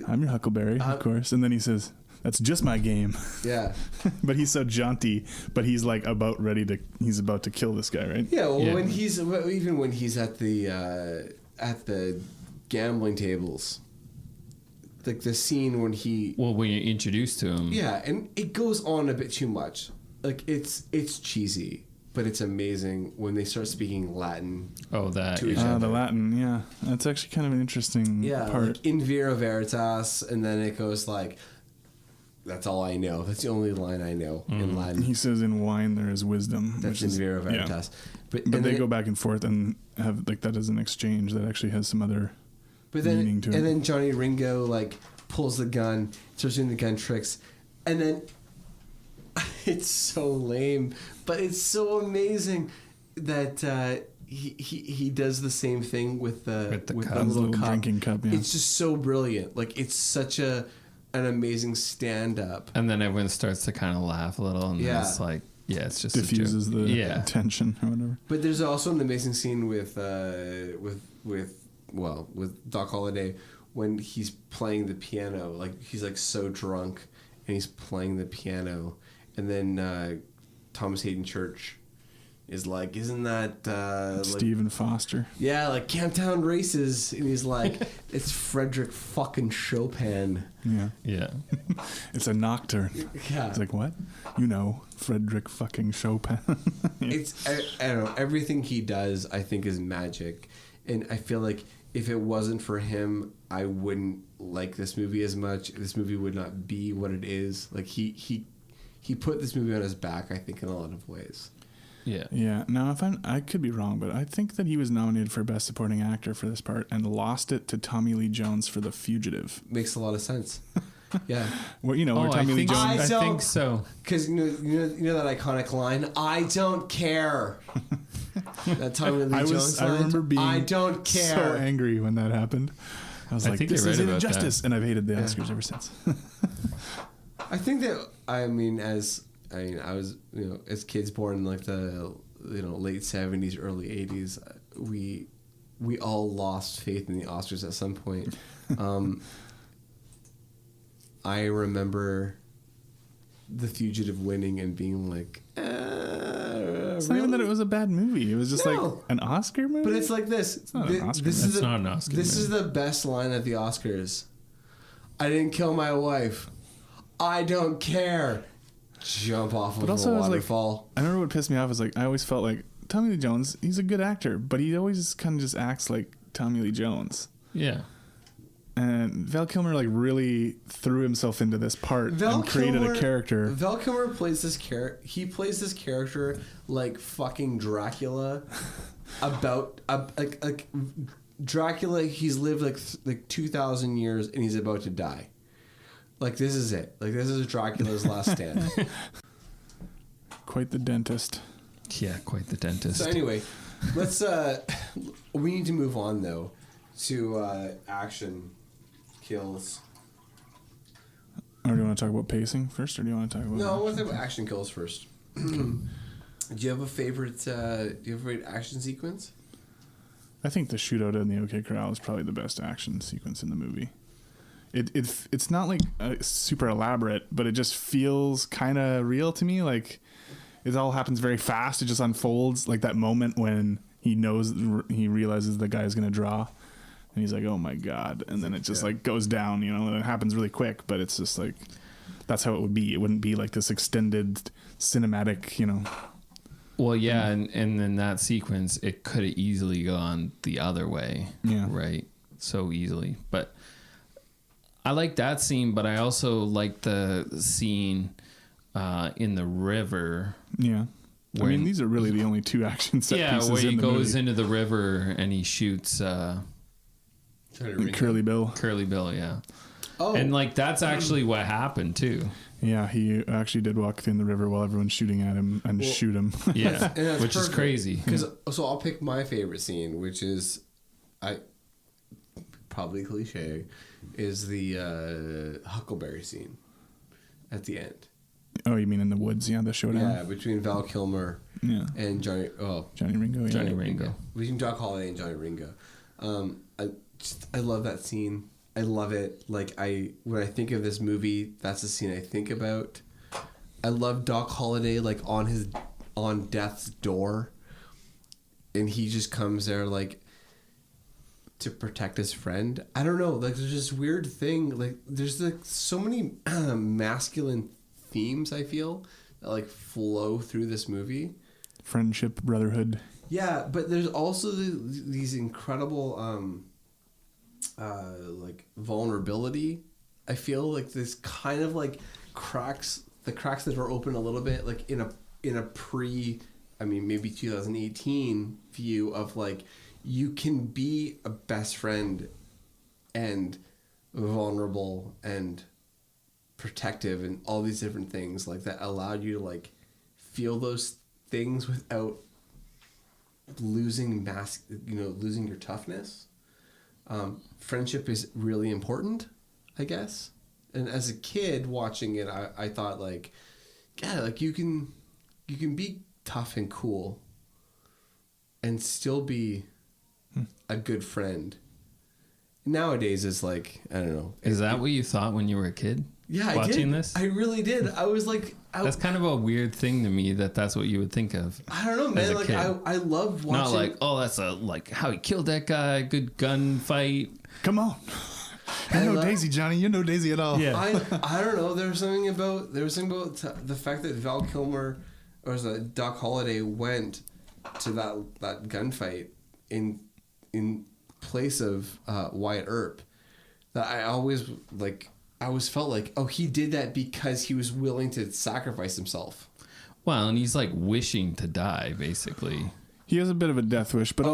I'm your Huckleberry, of course. And then he says, that's just my game. Yeah. But he's so jaunty, but he's like he's about to kill this guy, right? Yeah, well, when he's at the gambling tables, like the scene when when you're introduced to him. Yeah, and it goes on a bit too much. Like it's cheesy, but it's amazing when they start speaking Latin. Oh, that to each other. The Latin, yeah, that's actually kind of an interesting part. Like in Vera Veritas, and then it goes like, "That's all I know. That's the only line I know in Latin." He says, "In wine there is wisdom." That's in Vera Veritas. Yeah. But they go back and forth and have like that as an exchange that actually has some other meaning to it. And then Johnny Ringo like pulls the gun, starts doing the gun tricks, and then it's so lame, but it's so amazing that he does the same thing with the little cup. Drinking cup. Yeah. It's just so brilliant. Like it's such an amazing stand up. And then everyone starts to kind of laugh a little, and then it's like, yeah, it's just diffuses a joke. the tension or whatever. But there's also an amazing scene with Doc Holliday when he's playing the piano. Like he's like so drunk and he's playing the piano, and then Thomas Hayden Church is like, isn't that Stephen Foster? Yeah, like Camptown Races, and he's like, it's Frederick fucking Chopin. Yeah. It's a nocturne. Yeah. It's like, what? You know, Frederick fucking Chopin. It's I don't know, everything he does I think is magic, and I feel like if it wasn't for him, I wouldn't like this movie as much. This movie would not be what it is. Like he put this movie on his back, I think, in a lot of ways. Yeah. Yeah. Now, I could be wrong, but I think that he was nominated for Best Supporting Actor for this part and lost it to Tommy Lee Jones for The Fugitive. Makes a lot of sense. Yeah. Well, you know, where Tommy Lee Jones. I think so. Because you know that iconic line, "I don't care." That Tommy Lee Jones line. I remember being I don't care. so angry when that happened. I was like, this is an injustice, and I've hated the Oscars ever since. I think that I was, as kids born in like the late 70s, early 80s, we all lost faith in the Oscars at some point. I remember The Fugitive winning and being like, it's not even that it was a bad movie. It was just like an Oscar movie. But it's like this. It's not an Oscar. It's not an Oscar. This is the best line at the Oscars. I didn't kill my wife. I don't care. Jump off of a waterfall. I remember what pissed me off is like I always felt like Tommy Lee Jones, he's a good actor, but he always kind of just acts like Tommy Lee Jones. Yeah. And Val Kilmer like really threw himself into this part and created a character. Val Kilmer plays this character. He plays this character like fucking Dracula. About like Dracula. He's lived like 2,000 years and he's about to die. Like this is it. Like this is Dracula's last stand. Quite the dentist. Yeah, quite the dentist. So anyway, let's. We need to move on though to action kills. Or do you want to talk about pacing first, or do you want to talk about? No, I want to talk about action kills first. Do you have a favorite? Do you have a favorite action sequence? I think the shootout in the OK Corral is probably the best action sequence in the movie. It's not like super elaborate, but it just feels kind of real to me. Like it all happens very fast. It just unfolds, like that moment when he realizes the guy's gonna draw, and he's like, "Oh my god!" And then it just like goes down. You know, and it happens really quick. But it's just like that's how it would be. It wouldn't be like this extended cinematic. You know. Well, yeah, and in that sequence, it could have easily gone the other way. Yeah. Right. So easily, but. I like that scene, but I also like the scene in the river. Yeah. I mean, these are really the only two action set pieces in the movie. Yeah, where he goes into the river and he shoots Curly Bill. Curly Bill, yeah. Oh. And like that's actually what happened too. Yeah, he actually did walk in the river while everyone's shooting at him and shoot him. Yeah, which is crazy. So I'll pick my favorite scene, which is probably cliche, is the Huckleberry scene at the end. Oh, you mean in the woods? Yeah, the showdown. Yeah, between Val Kilmer and Johnny Ringo. Yeah. Johnny Ringo. Between Doc Holliday and Johnny Ringo. I love that scene. I love it. Like when I think of this movie, that's the scene I think about. I love Doc Holliday like on death's door, and he just comes there like to protect his friend. I don't know. Like there's this weird thing. Like there's like so many masculine themes I feel that like flow through this movie. Friendship, brotherhood. Yeah, but there's also these incredible like vulnerability. I feel like this kind of like cracks that are open a little bit, like in a maybe 2018 view of like you can be a best friend and vulnerable and protective and all these different things like that allowed you to like feel those things without losing losing your toughness. Friendship is really important, I guess. And as a kid watching it, I thought like, yeah, like you can be tough and cool and still be a good friend. Nowadays it's like, I don't know. Is that what you thought when you were a kid? Yeah, watching this? I really did. I was like... that's kind of a weird thing to me that's what you would think of. I don't know, man. Like, I love watching... Not like, oh, that's like how he killed that guy, good gunfight. Come on. You know Daisy, Johnny. You know Daisy at all. Yeah. I don't know. There was something about the fact that Val Kilmer, or was it Doc Holliday, went to that gunfight in place of Wyatt Earp. That I always felt like, oh, he did that because he was willing to sacrifice himself. Well, and he's like wishing to die, basically. He has a bit of a death wish, but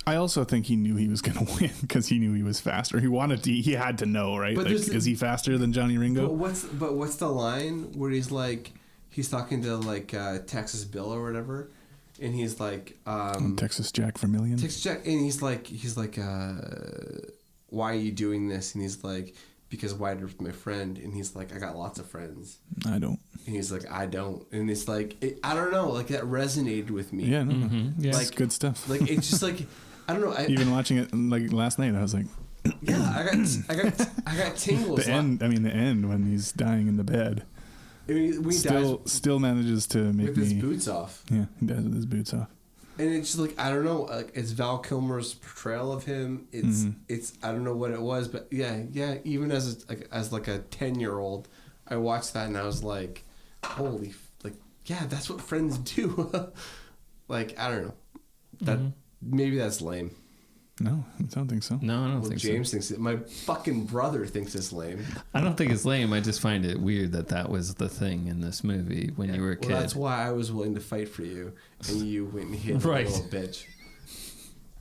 I also think he knew he was going to win because he knew he was faster. He had to know, right? Like, is he faster than Johnny Ringo? But what's the line where he's talking to like Texas Bill or whatever, and he's like Texas Jack Vermillion. Texas Jack, and he's like why are you doing this? And he's like, because Wyatt Earp's my friend, and he's like, I got lots of friends. I don't. And he's like, I don't. And it's like, I don't know, like that resonated with me. Yeah, no. Mm-hmm. Yeah. Like, it's good stuff. Like it's just like, I don't know. Even watching it like last night, I was like, yeah, I got tingles. The end when he's dying in the bed. Still manages to make with his boots off. Yeah, he dies with his boots off. And it's just like, I don't know, like it's Val Kilmer's portrayal of him. It's I don't know what it was, but yeah. Even as a 10-year-old, I watched that and I was like, holy, like yeah, that's what friends do. Like I don't know, that maybe that's lame. No, I don't think so. No, I don't Well, think James thinks it. My fucking brother thinks it's lame. I don't think it's lame. I just find it weird that was the thing in this movie when you were a kid. Well, that's why I was willing to fight for you, and you went and hit Right. a little bitch.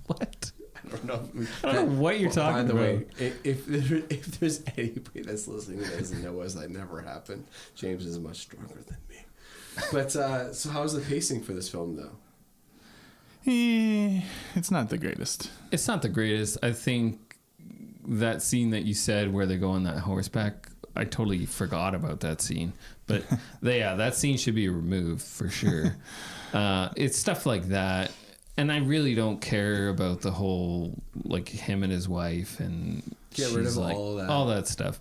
What? I don't know. I don't know what you're talking about. By the about. way, if there's anybody that's listening that doesn't know us, that never happened. James is much stronger than me. But so how was the pacing for this film, though? It's not the greatest. It's not the greatest. I think that scene that you said where they go on that horseback, I totally forgot about that scene. But that scene should be removed for sure. It's stuff like that. And I really don't care about the whole, like, him and his wife and Get rid of like, all that stuff.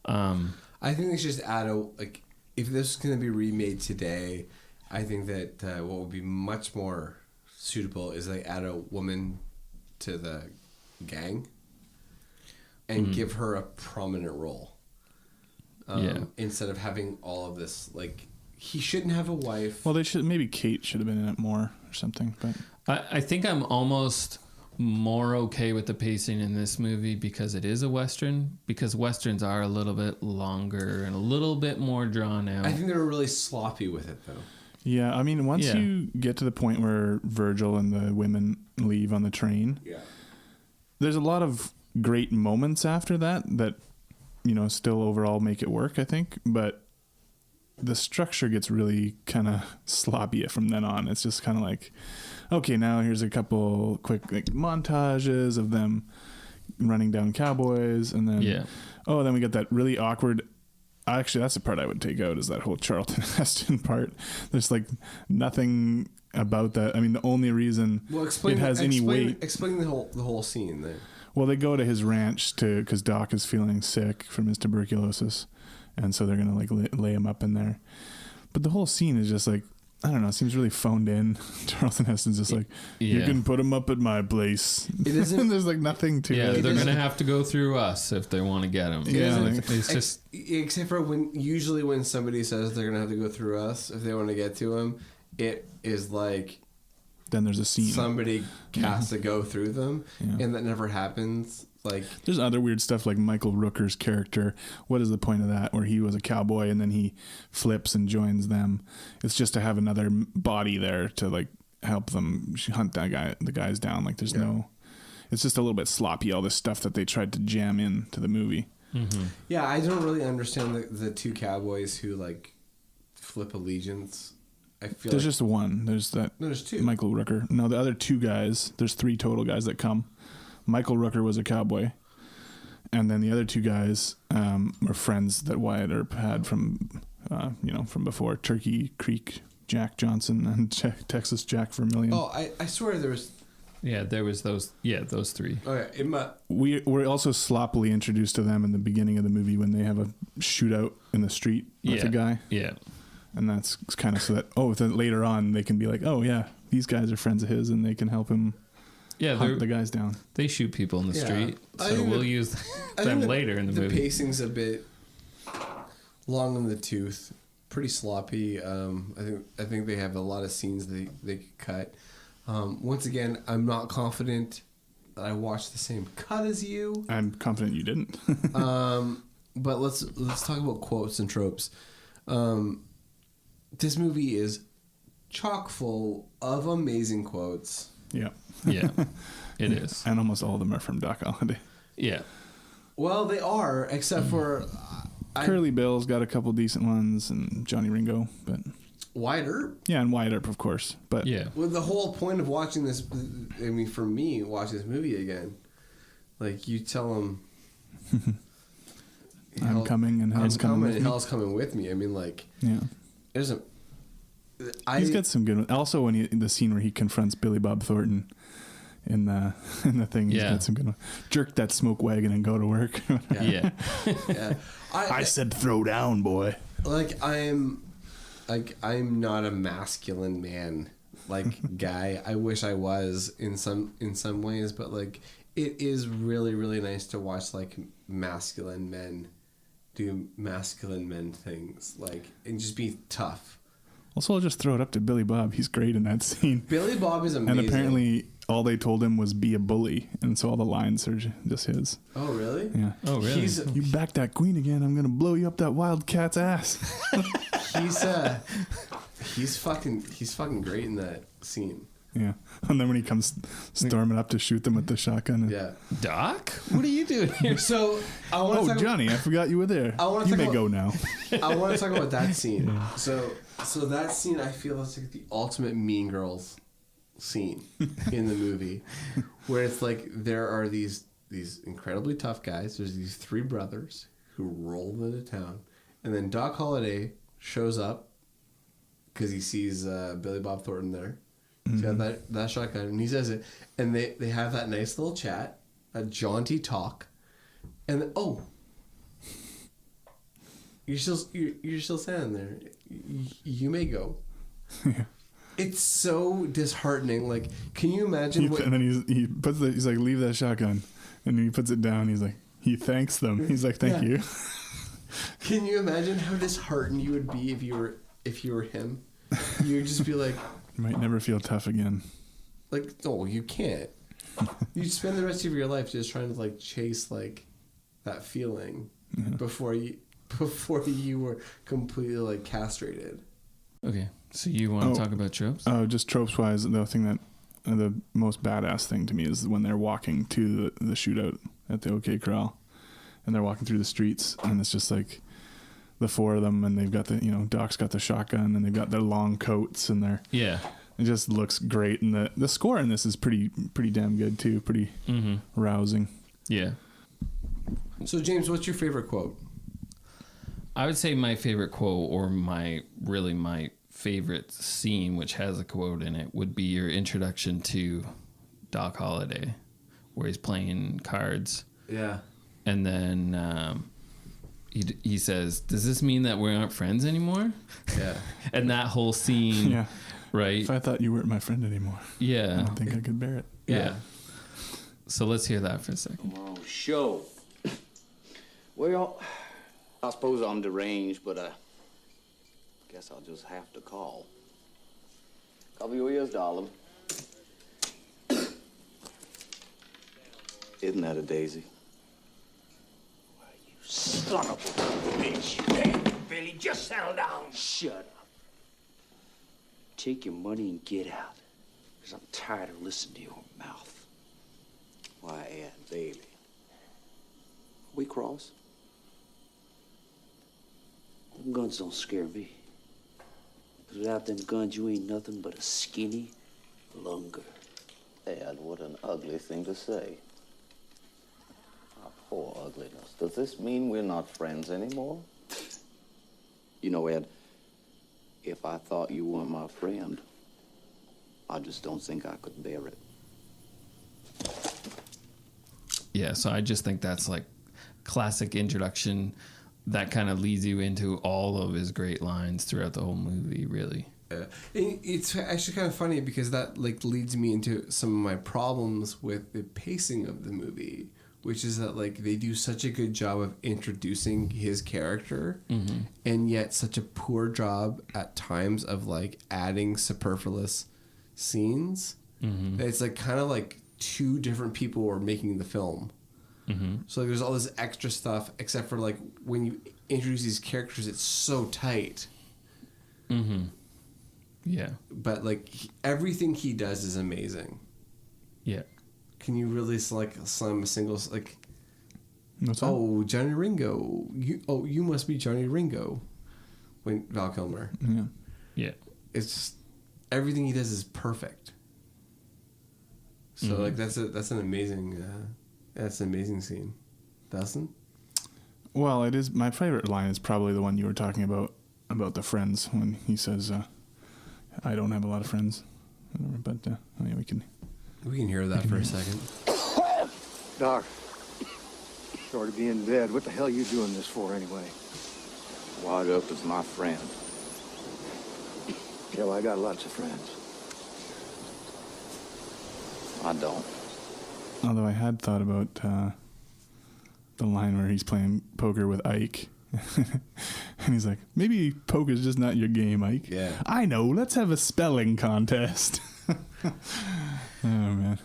I think they should just add like, if this is going to be remade today, I think that what would be much more suitable is they add a woman to the gang and give her a prominent role. Instead of having all of this, like, he shouldn't have a wife. Well, maybe Kate should have been in it more or something. But I think I'm almost more okay with the pacing in this movie because it is a Western, because Westerns are a little bit longer and a little bit more drawn out. I think they were really sloppy with it, though. yeah, I mean, once you get to the point where Virgil and the women leave on the train, there's a lot of great moments after that, still overall make it work, I think. But the structure gets really kind of sloppy from then on. It's just kind of like, okay, now here's a couple quick montages of them running down cowboys, and then then we got that really awkward. Actually, that's the part I would take out, is that whole Charlton Heston part. There's like nothing about that. I mean, the only reason it has any weight. Explain the whole scene there. Well, they go to his ranch because Doc is feeling sick from his tuberculosis, and so they're gonna like lay him up in there. But the whole scene is just like, I don't know, it seems really phoned in. Charlton Heston's just like, you can put him up at my place. It isn't. And there's like nothing to it. Yeah, they're going to have to go through us if they want to get him. It's just... Except for when somebody says they're going to have to go through us if they want to get to him, it is like... Then there's a scene. Somebody has to go through them, and that never happens. Like, there's other weird stuff like Michael Rooker's character. What is the point of that? Where he was a cowboy and then he flips and joins them. It's just to have another body there to like help them hunt the guys down. Like there's no. It's just a little bit sloppy. All this stuff that they tried to jam into the movie. Mm-hmm. Yeah, I don't really understand the two cowboys who like flip allegiance. I feel there's just one. There's two. Michael Rooker. No, the other two guys. There's 3 total guys that come. Michael Rooker was a cowboy, and then the other 2 guys were friends that Wyatt Earp had from before. Turkey Creek Jack Johnson and Texas Jack Vermillion. Oh, I swear there was... Yeah, there was those 3. Oh, yeah. We were also sloppily introduced to them in the beginning of the movie when they have a shootout in the street with a guy. Yeah. And that's kind of so that, then later on they can be like, oh, yeah, these guys are friends of his and they can help him hunt the guys down. They shoot people in the street, so we'll use them later in the movie. The pacing's a bit long in the tooth, pretty sloppy. I think they have a lot of scenes they could cut. Once again, I'm not confident that I watched the same cut as you. I'm confident you didn't. But let's talk about quotes and tropes. This movie is chock full of amazing quotes. Yeah. Yeah, it is. And almost all of them are from Doc Holliday. Yeah. Well, they are, except for... Curly Bill's got a couple decent ones, and Johnny Ringo, but... Wyatt Earp? Yeah, and Wyatt Earp, of course. But yeah. Well, the whole point of watching this... I mean, for me, watching this movie again, like, you tell him... I'm coming and hell's coming with me. And hell's coming with me. I mean, like... Yeah. It doesn't... He's got some good ones. Also, when the scene where he confronts Billy Bob Thornton in the thing, he's got some good ones. Jerk that smoke wagon and go to work. Yeah. I said throw down, boy. I'm not a masculine man guy. I wish I was in some ways, but like it is really, really nice to watch like masculine men do masculine men things, and just be tough. Also, I'll just throw it up to Billy Bob. He's great in that scene. Billy Bob is amazing. And apparently, all they told him was be a bully, and so all the lines are just his. Oh, really? Yeah. Oh, really? You back that queen again, I'm gonna blow you up that wildcat's ass. He's fucking great in that scene. Yeah. And then when he comes storming up to shoot them with the shotgun. And, Yeah. Doc, what are you doing here? So I want to oh, Johnny, I forgot you were there. You may go now. I want to talk about that scene. Yeah. So that scene, I feel is like the ultimate Mean Girls scene in the movie, where it's like there are these incredibly tough guys. There's these three brothers who roll into town, and then Doc Holliday shows up because he sees Billy Bob Thornton there. He's got that shotgun, and he says it, and they have that nice little chat, a jaunty talk, and then, you're still standing there. You may go. Yeah. It's so disheartening. Like, can you imagine? And then he's like, leave that shotgun, and then he puts it down. He's like, he thanks them. He's like, thank you. Can you imagine how disheartened you would be if you were him? You would just be like, you might never feel tough again. Like, no, you can't. You spend the rest of your life just trying to like chase like that feeling before you were completely like castrated. Okay, so you want to talk about tropes? Oh, just tropes wise, the thing that the most badass thing to me is when they're walking to the shootout at the OK Corral, and they're walking through the streets, and it's just like the four of them, and they've got Doc's got the shotgun, and they've got their long coats, and it just looks great, and the score in this is pretty damn good too, pretty rousing. Yeah. So James, what's your favorite quote? I would say my favorite quote, or my favorite scene, which has a quote in it, would be your introduction to Doc Holliday, where he's playing cards. Yeah. And then he says, "Does this mean that we aren't friends anymore?" Yeah. And that whole scene, yeah. Right? If I thought you weren't my friend anymore, yeah, I don't think I could bear it. Yeah. So let's hear that for a second. Oh, show. Well, I suppose I'm deranged, but I guess I'll just have to call. Cover your ears, darling. Isn't that a daisy? Why, you son of a bitch. Hey, Billy, just settle down. Shut up. Take your money and get out, because I'm tired of listening to your mouth. Why, Aunt Bailey. We cross? Them guns don't scare me. Because without them guns, you ain't nothing but a skinny lunger. Dad, what an ugly thing to say. Our poor ugliness. Does this mean we're not friends anymore? You know, Ed, if I thought you weren't my friend, I just don't think I could bear it. Yeah, so I just think that's like classic introduction that kind of leads you into all of his great lines throughout the whole movie, really. It's actually kind of funny because that like leads me into some of my problems with the pacing of the movie, which is that like they do such a good job of introducing his character, and yet such a poor job at times of like adding superfluous scenes. It's like kind of like two different people were making the film. So like, there's all this extra stuff, except for like when you introduce these characters, it's so tight. Yeah. But like everything he does is amazing. Yeah. Can you really like slam a single like? What's that? Oh, Johnny Ringo! You must be Johnny Ringo. When Val Kilmer. Yeah. Yeah. It's just, everything he does is perfect. So like that's an amazing scene. Dustin? Well, it is. My favorite line is probably the one you were talking about the friends, when he says, "I don't have a lot of friends," but yeah, we can hear that for a second. Doc, sorry to be in bed. What the hell are you doing this for anyway? Wyatt Earp is my friend. Yeah, well, I got lots of friends. I don't. Although I had thought about the line where he's playing poker with Ike. And he's like, maybe poker's just not your game, Ike. Yeah. I know, let's have a spelling contest. Oh, man.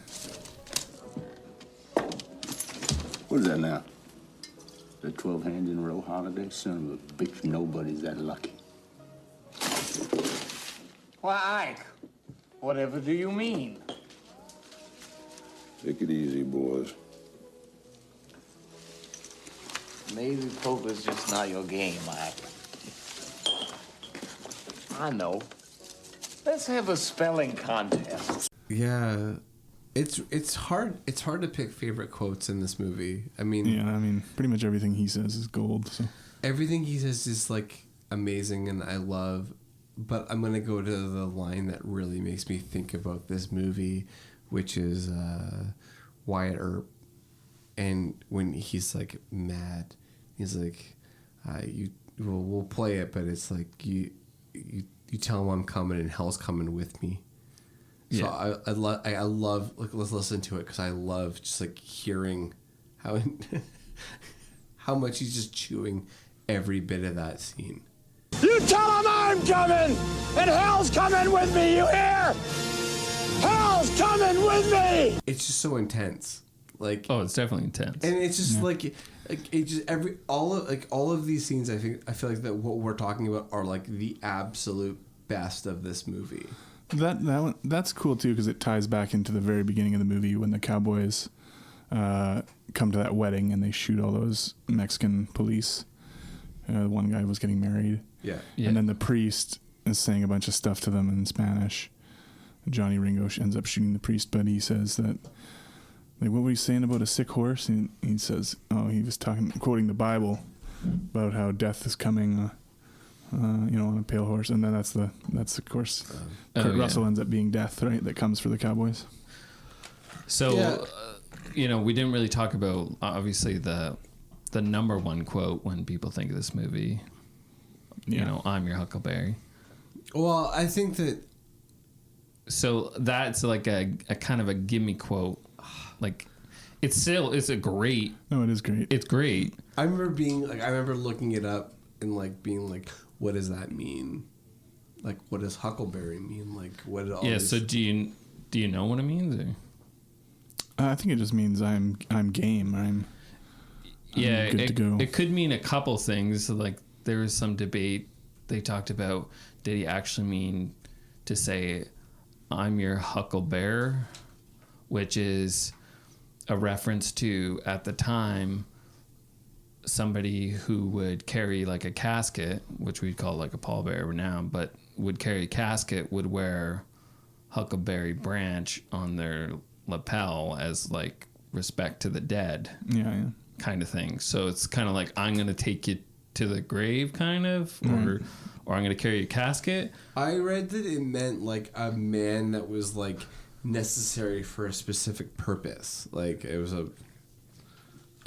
that now? The 12 hands in a row, Holliday? Son of a bitch, nobody's that lucky. Why, Ike, whatever do you mean? Take it easy, boys. Maybe poker's just not your game, Ike. I know. Let's have a spelling contest. Yeah. It's hard to pick favorite quotes in this movie. I mean, Yeah, I mean, pretty much everything he says is gold. So everything he says is like amazing and I love, but I'm going to go to the line that really makes me think about this movie, which is Wyatt Earp. And when he's like mad, he's like, we'll play it, but it's like you tell him I'm coming and hell's coming with me. So yeah. I love like, let's listen to it because I love just like hearing how how much he's just chewing every bit of that scene. You tell him I'm coming, and hell's coming with me, you hear? Hell's coming with me! It's just so intense. Like, oh, it's definitely intense. And it's just like it just all of these scenes I feel like that what we're talking about are like the absolute best of this movie. that one, that's cool too because it ties back into the very beginning of the movie when the cowboys come to that wedding and they shoot all those Mexican police. One guy was getting married. Yeah. And then the priest is saying a bunch of stuff to them in Spanish. Johnny Ringo ends up shooting the priest, but he says that, like, what was he saying about a sick horse? And he says, he was quoting the Bible about how death is coming, on a pale horse. And then that's of course, Kurt Russell ends up being death, right? That comes for the Cowboys. So, we didn't really talk about, obviously, the number one quote when people think of this movie. I'm your Huckleberry. Well, I think that. So that's like a kind of a gimme quote. Like, it's a great. No, it is great. It's great. I remember looking it up and like being like, what does that mean? Like, what does Huckleberry mean? Like, what? So do you know what it means? Or? I think it just means I'm game. I'm good to go. It could mean a couple things. Like, there was some debate. They talked about, did he actually mean to say, I'm your Huckleberry, which is a reference to, at the time, somebody who would carry like a casket, which we'd call like a pallbearer now, but would carry a casket, would wear Huckleberry branch on their lapel as like respect to the dead. Yeah. Kind of thing. So it's kind of like, I'm going to take you to the grave, kind of, or I'm going to carry a casket. I read that it meant like a man that was like necessary for a specific purpose. Like, it was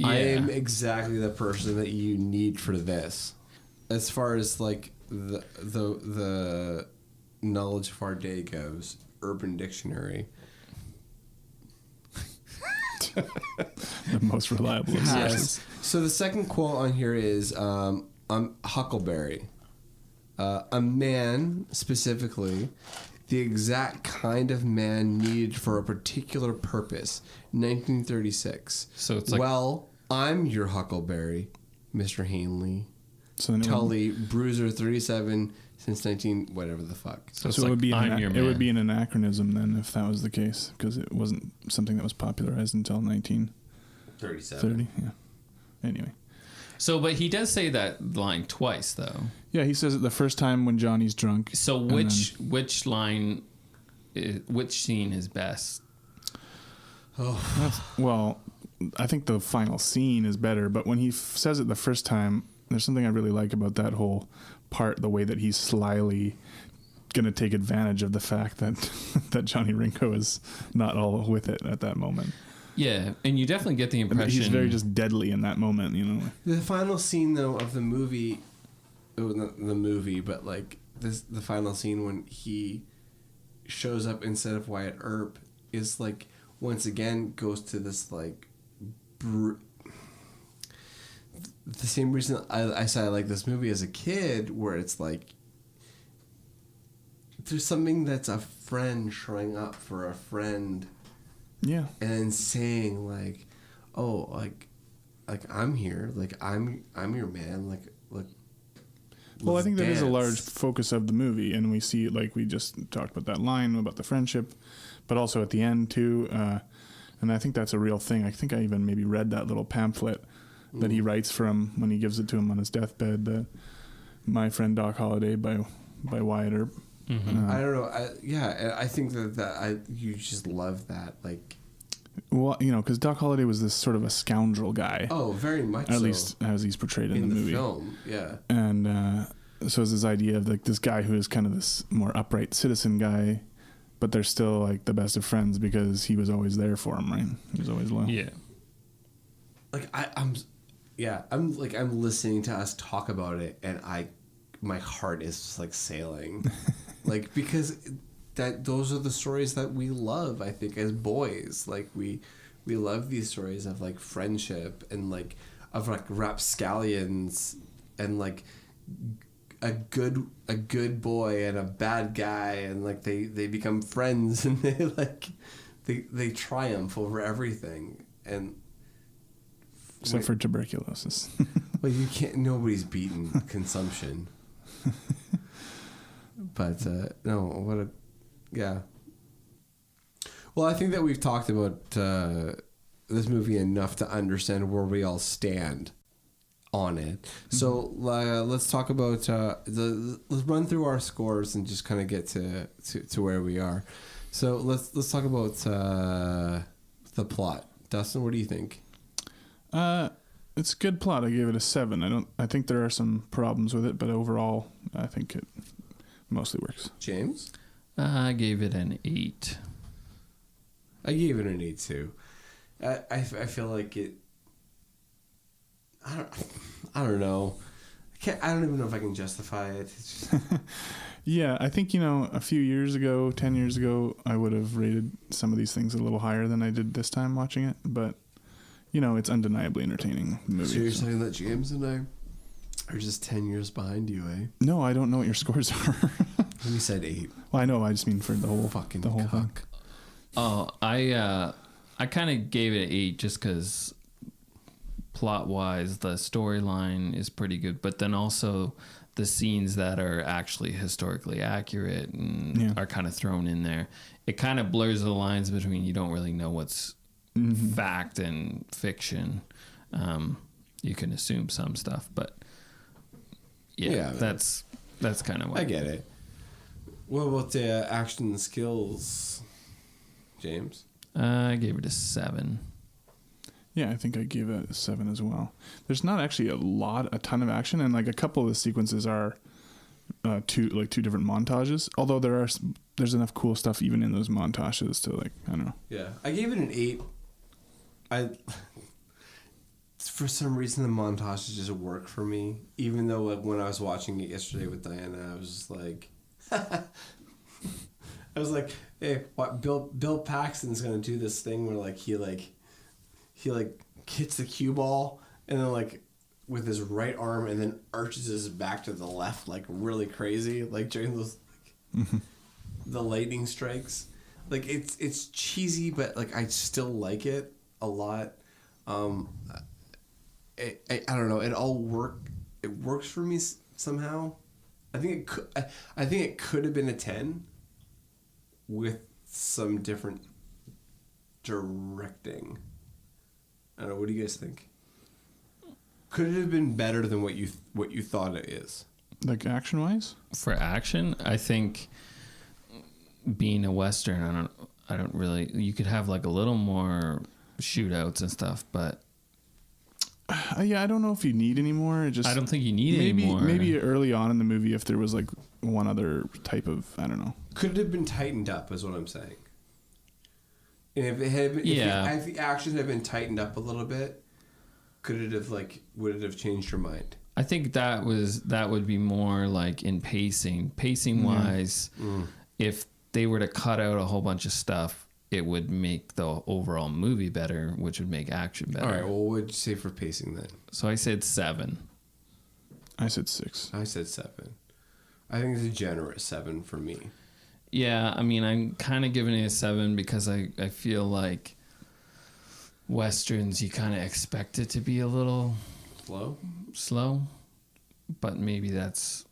I am exactly the person that you need for this. As far as like the knowledge of our day goes, Urban Dictionary. The most reliable. Yes. So the second quote on here is Huckleberry. A man, specifically, the exact kind of man needed for a particular purpose. 1936. So it's like, well, I'm your Huckleberry, Mr. Hanley. So Tully, Bruiser 37 since 19 whatever the fuck. So it would be it would be an anachronism then if that was the case, because it wasn't something that was popularized until 1930. Yeah. Anyway. So, but he does say that line twice, though. Yeah, he says it the first time when Johnny's drunk. So which line, which scene is best? Well, I think the final scene is better, but when he says it the first time, there's something I really like about that whole part, the way that he's slyly going to take advantage of the fact that that Johnny Ringo is not all with it at that moment. Yeah, and you definitely get the impression... He's very just deadly in that moment, The final scene, though, of the movie... not the movie, but, like, the final scene when he shows up instead of Wyatt Earp is, like, once again goes to this, like... the same reason I said I like this movie as a kid, where it's, like... There's something that's a friend showing up for a friend... Yeah. And then saying, like, oh, like, I'm here, like I'm your man, like Well, I think that is a dance. large focus of the movie, and we see, like we just talked about that line about the friendship, but also at the end too. And I think that's a real thing. I think I even maybe read that little pamphlet that he writes from when he gives it to him on his deathbed. My Friend Doc Holliday by Wyatt Earp. Mm-hmm. I don't know. I think that you just love that, like. Well, because Doc Holliday was this sort of a scoundrel guy. Oh, very much. At least as he's portrayed in the movie. Film, yeah. And so it's this idea of like this guy who is kind of this more upright citizen guy, but they're still like the best of friends because he was always there for him, right? He was always loyal. Yeah. Like I'm listening to us talk about it, and my heart is just like sailing, like because those are the stories that we love. I think as boys, like we love these stories of like friendship and like of like rapscallions and like a good boy and a bad guy, and like they become friends and they triumph over everything. And except for tuberculosis. Well, you can't. Nobody's beaten consumption. But no, yeah. Well, I think that we've talked about this movie enough to understand where we all stand on it. Mm-hmm. So let's talk about let's run through our scores and just kind of get to where we are. So let's talk about the plot. Dustin, what do you think? It's a good plot. I gave it a 7. I think there are some problems with it, but overall, I think it mostly works. James? I gave it an 8. I gave it an 8 too. I feel like it. I don't know. I don't even know if I can justify it. It's just... Yeah, I think a few years ago, 10 years ago, I would have rated some of these things a little higher than I did this time watching it, but. It's undeniably entertaining movie. So you're saying that James and I are just 10 years behind you, eh? No, I don't know what your scores are. We said 8. Well, I know. I just mean for the whole fucking thing. Oh, I kind of gave it an 8 just because plot-wise, the storyline is pretty good, but then also the scenes that are actually historically accurate and are kind of thrown in there. It kind of blurs the lines between you don't really know what's fact and fiction. You can assume some stuff, but that's kind of what I get it. What about the action skills, James? I gave it a 7. Yeah, I think I gave it a 7 as well. There's not actually a ton of action, and like a couple of the sequences are two different montages. Although there's enough cool stuff even in those montages to I don't know. Yeah, I gave it an 8. For some reason the montages just work for me, even though when I was watching it yesterday with Diana, I was just like, I was like, hey, what? Bill Paxton's gonna do this thing where he hits the cue ball and then with his right arm and then arches his back to the left really crazy during those the lightning strikes. It's cheesy, but I still like it a lot. I don't know. It works for me somehow. I think it could have been a 10 with some different directing. I don't know. What do you guys think? Could it have been better than what you thought it is? Action wise? For action, I think being a Western, I don't really. You could have a little more shootouts and stuff, but I don't know if you need any more. I don't think you need any more. Maybe early on in the movie, if there was one other type of, I don't know. Could it have been tightened up? Is what I'm saying. And if it had been, if the action had been tightened up a little bit, could it have would it have changed your mind? I think that would be more in pacing wise. If they were to cut out a whole bunch of stuff, it would make the overall movie better, which would make action better. All right. Well, what would you say for pacing then? So I said 7. I said 6. I said 7. I think it's a generous 7 for me. Yeah, I mean, I'm kind of giving it a 7 because I feel like Westerns, you kind of expect it to be a little slow, but maybe that's,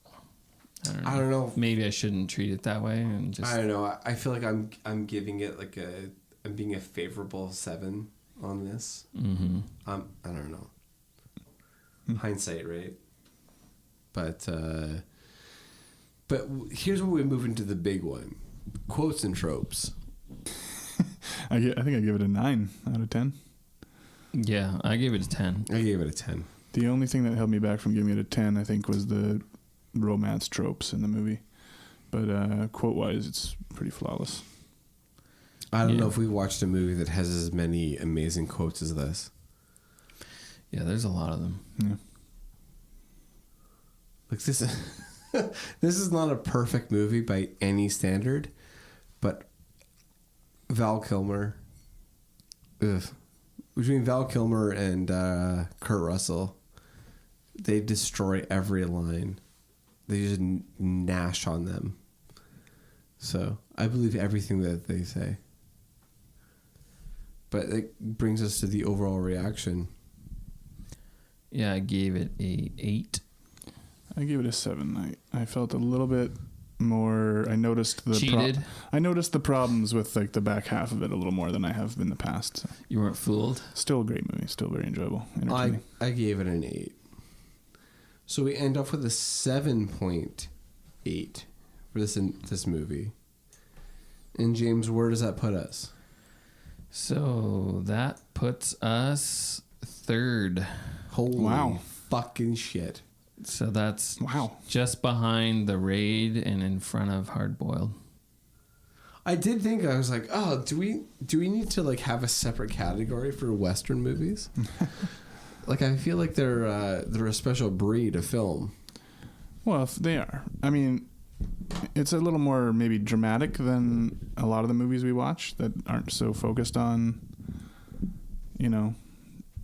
I don't know. Maybe I shouldn't treat it that way and just. I don't know. I feel like I'm giving it like I'm being a favorable 7 on this. Mm-hmm. I don't know. Hindsight, right? But here's where we move into the big one: quotes and tropes. I think I give it a 9 out of 10. Yeah, I gave it a 10. I gave it a 10. The only thing that held me back from giving it a 10, I think, was the romance tropes in the movie. But quote-wise, it's pretty flawless. I don't know if we watched a movie that has as many amazing quotes as this. Yeah, there's a lot of them. Yeah. Like this, this is not a perfect movie by any standard, but Val Kilmer, between Val Kilmer and Kurt Russell, they destroy every line. They just gnash on them. So I believe everything that they say. But it brings us to the overall reaction. Yeah, I gave it a 8. I gave it a 7. I felt a little bit more. I noticed the cheated. I noticed the problems with like the back half of it a little more than I have in the past. So. You weren't fooled. Still a great movie. Still very enjoyable. I gave it an 8. So we end off with a 7.8 for this movie. And James, where does that put us? So that puts us 3rd. Holy fucking shit. So that's just behind The Raid and in front of Hard Boiled. I did think, I was like, oh, do we need to like have a separate category for Western movies? Like I feel like they're a special breed of film. Well, if they are. I mean, it's a little more maybe dramatic than a lot of the movies we watch that aren't so focused on,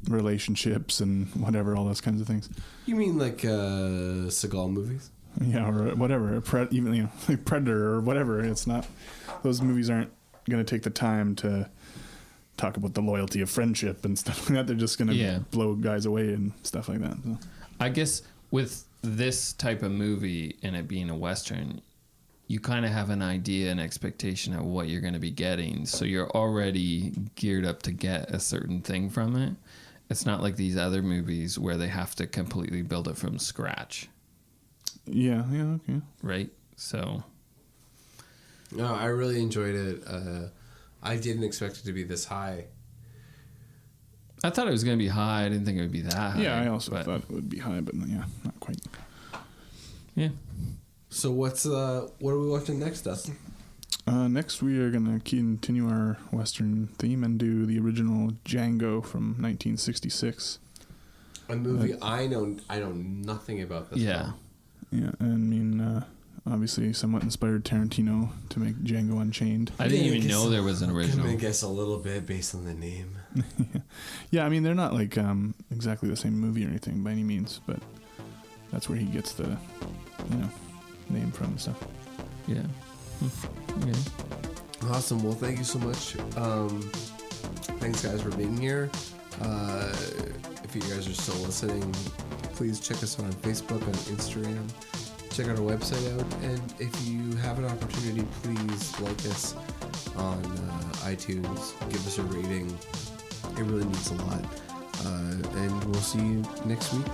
relationships and whatever, all those kinds of things. You mean like Seagal movies? Yeah, or whatever. Even like Predator or whatever. It's not. Those movies aren't going to take the time to talk about the loyalty of friendship and stuff like that. They're just going to blow guys away and stuff like that. So. I guess with this type of movie and it being a Western, you kind of have an idea and expectation of what you're going to be getting. So you're already geared up to get a certain thing from it. It's not like these other movies where they have to completely build it from scratch. Yeah, okay. Right? So. No, I really enjoyed it. I didn't expect it to be this high. I thought it was going to be high. I didn't think it would be that high. Yeah, I also thought it would be high, but yeah, not quite. Yeah. So what are we watching next, Dustin? Next, we are going to continue our Western theme and do the original Django from 1966. A movie I know nothing about this. Yeah. Film. Yeah, I mean, obviously somewhat inspired Tarantino to make Django Unchained. I didn't even know there was an original. I guess a little bit based on the name. Yeah, I mean, they're not like exactly the same movie or anything by any means, but that's where he gets the, name from and stuff. Yeah. Okay. Awesome. Well, thank you so much. Thanks, guys, for being here. If you guys are still listening, please check us out on Facebook, on Instagram. Check out our website out. And if you have an opportunity, please like us on iTunes. Give us a rating. It really means a lot. And we'll see you next week.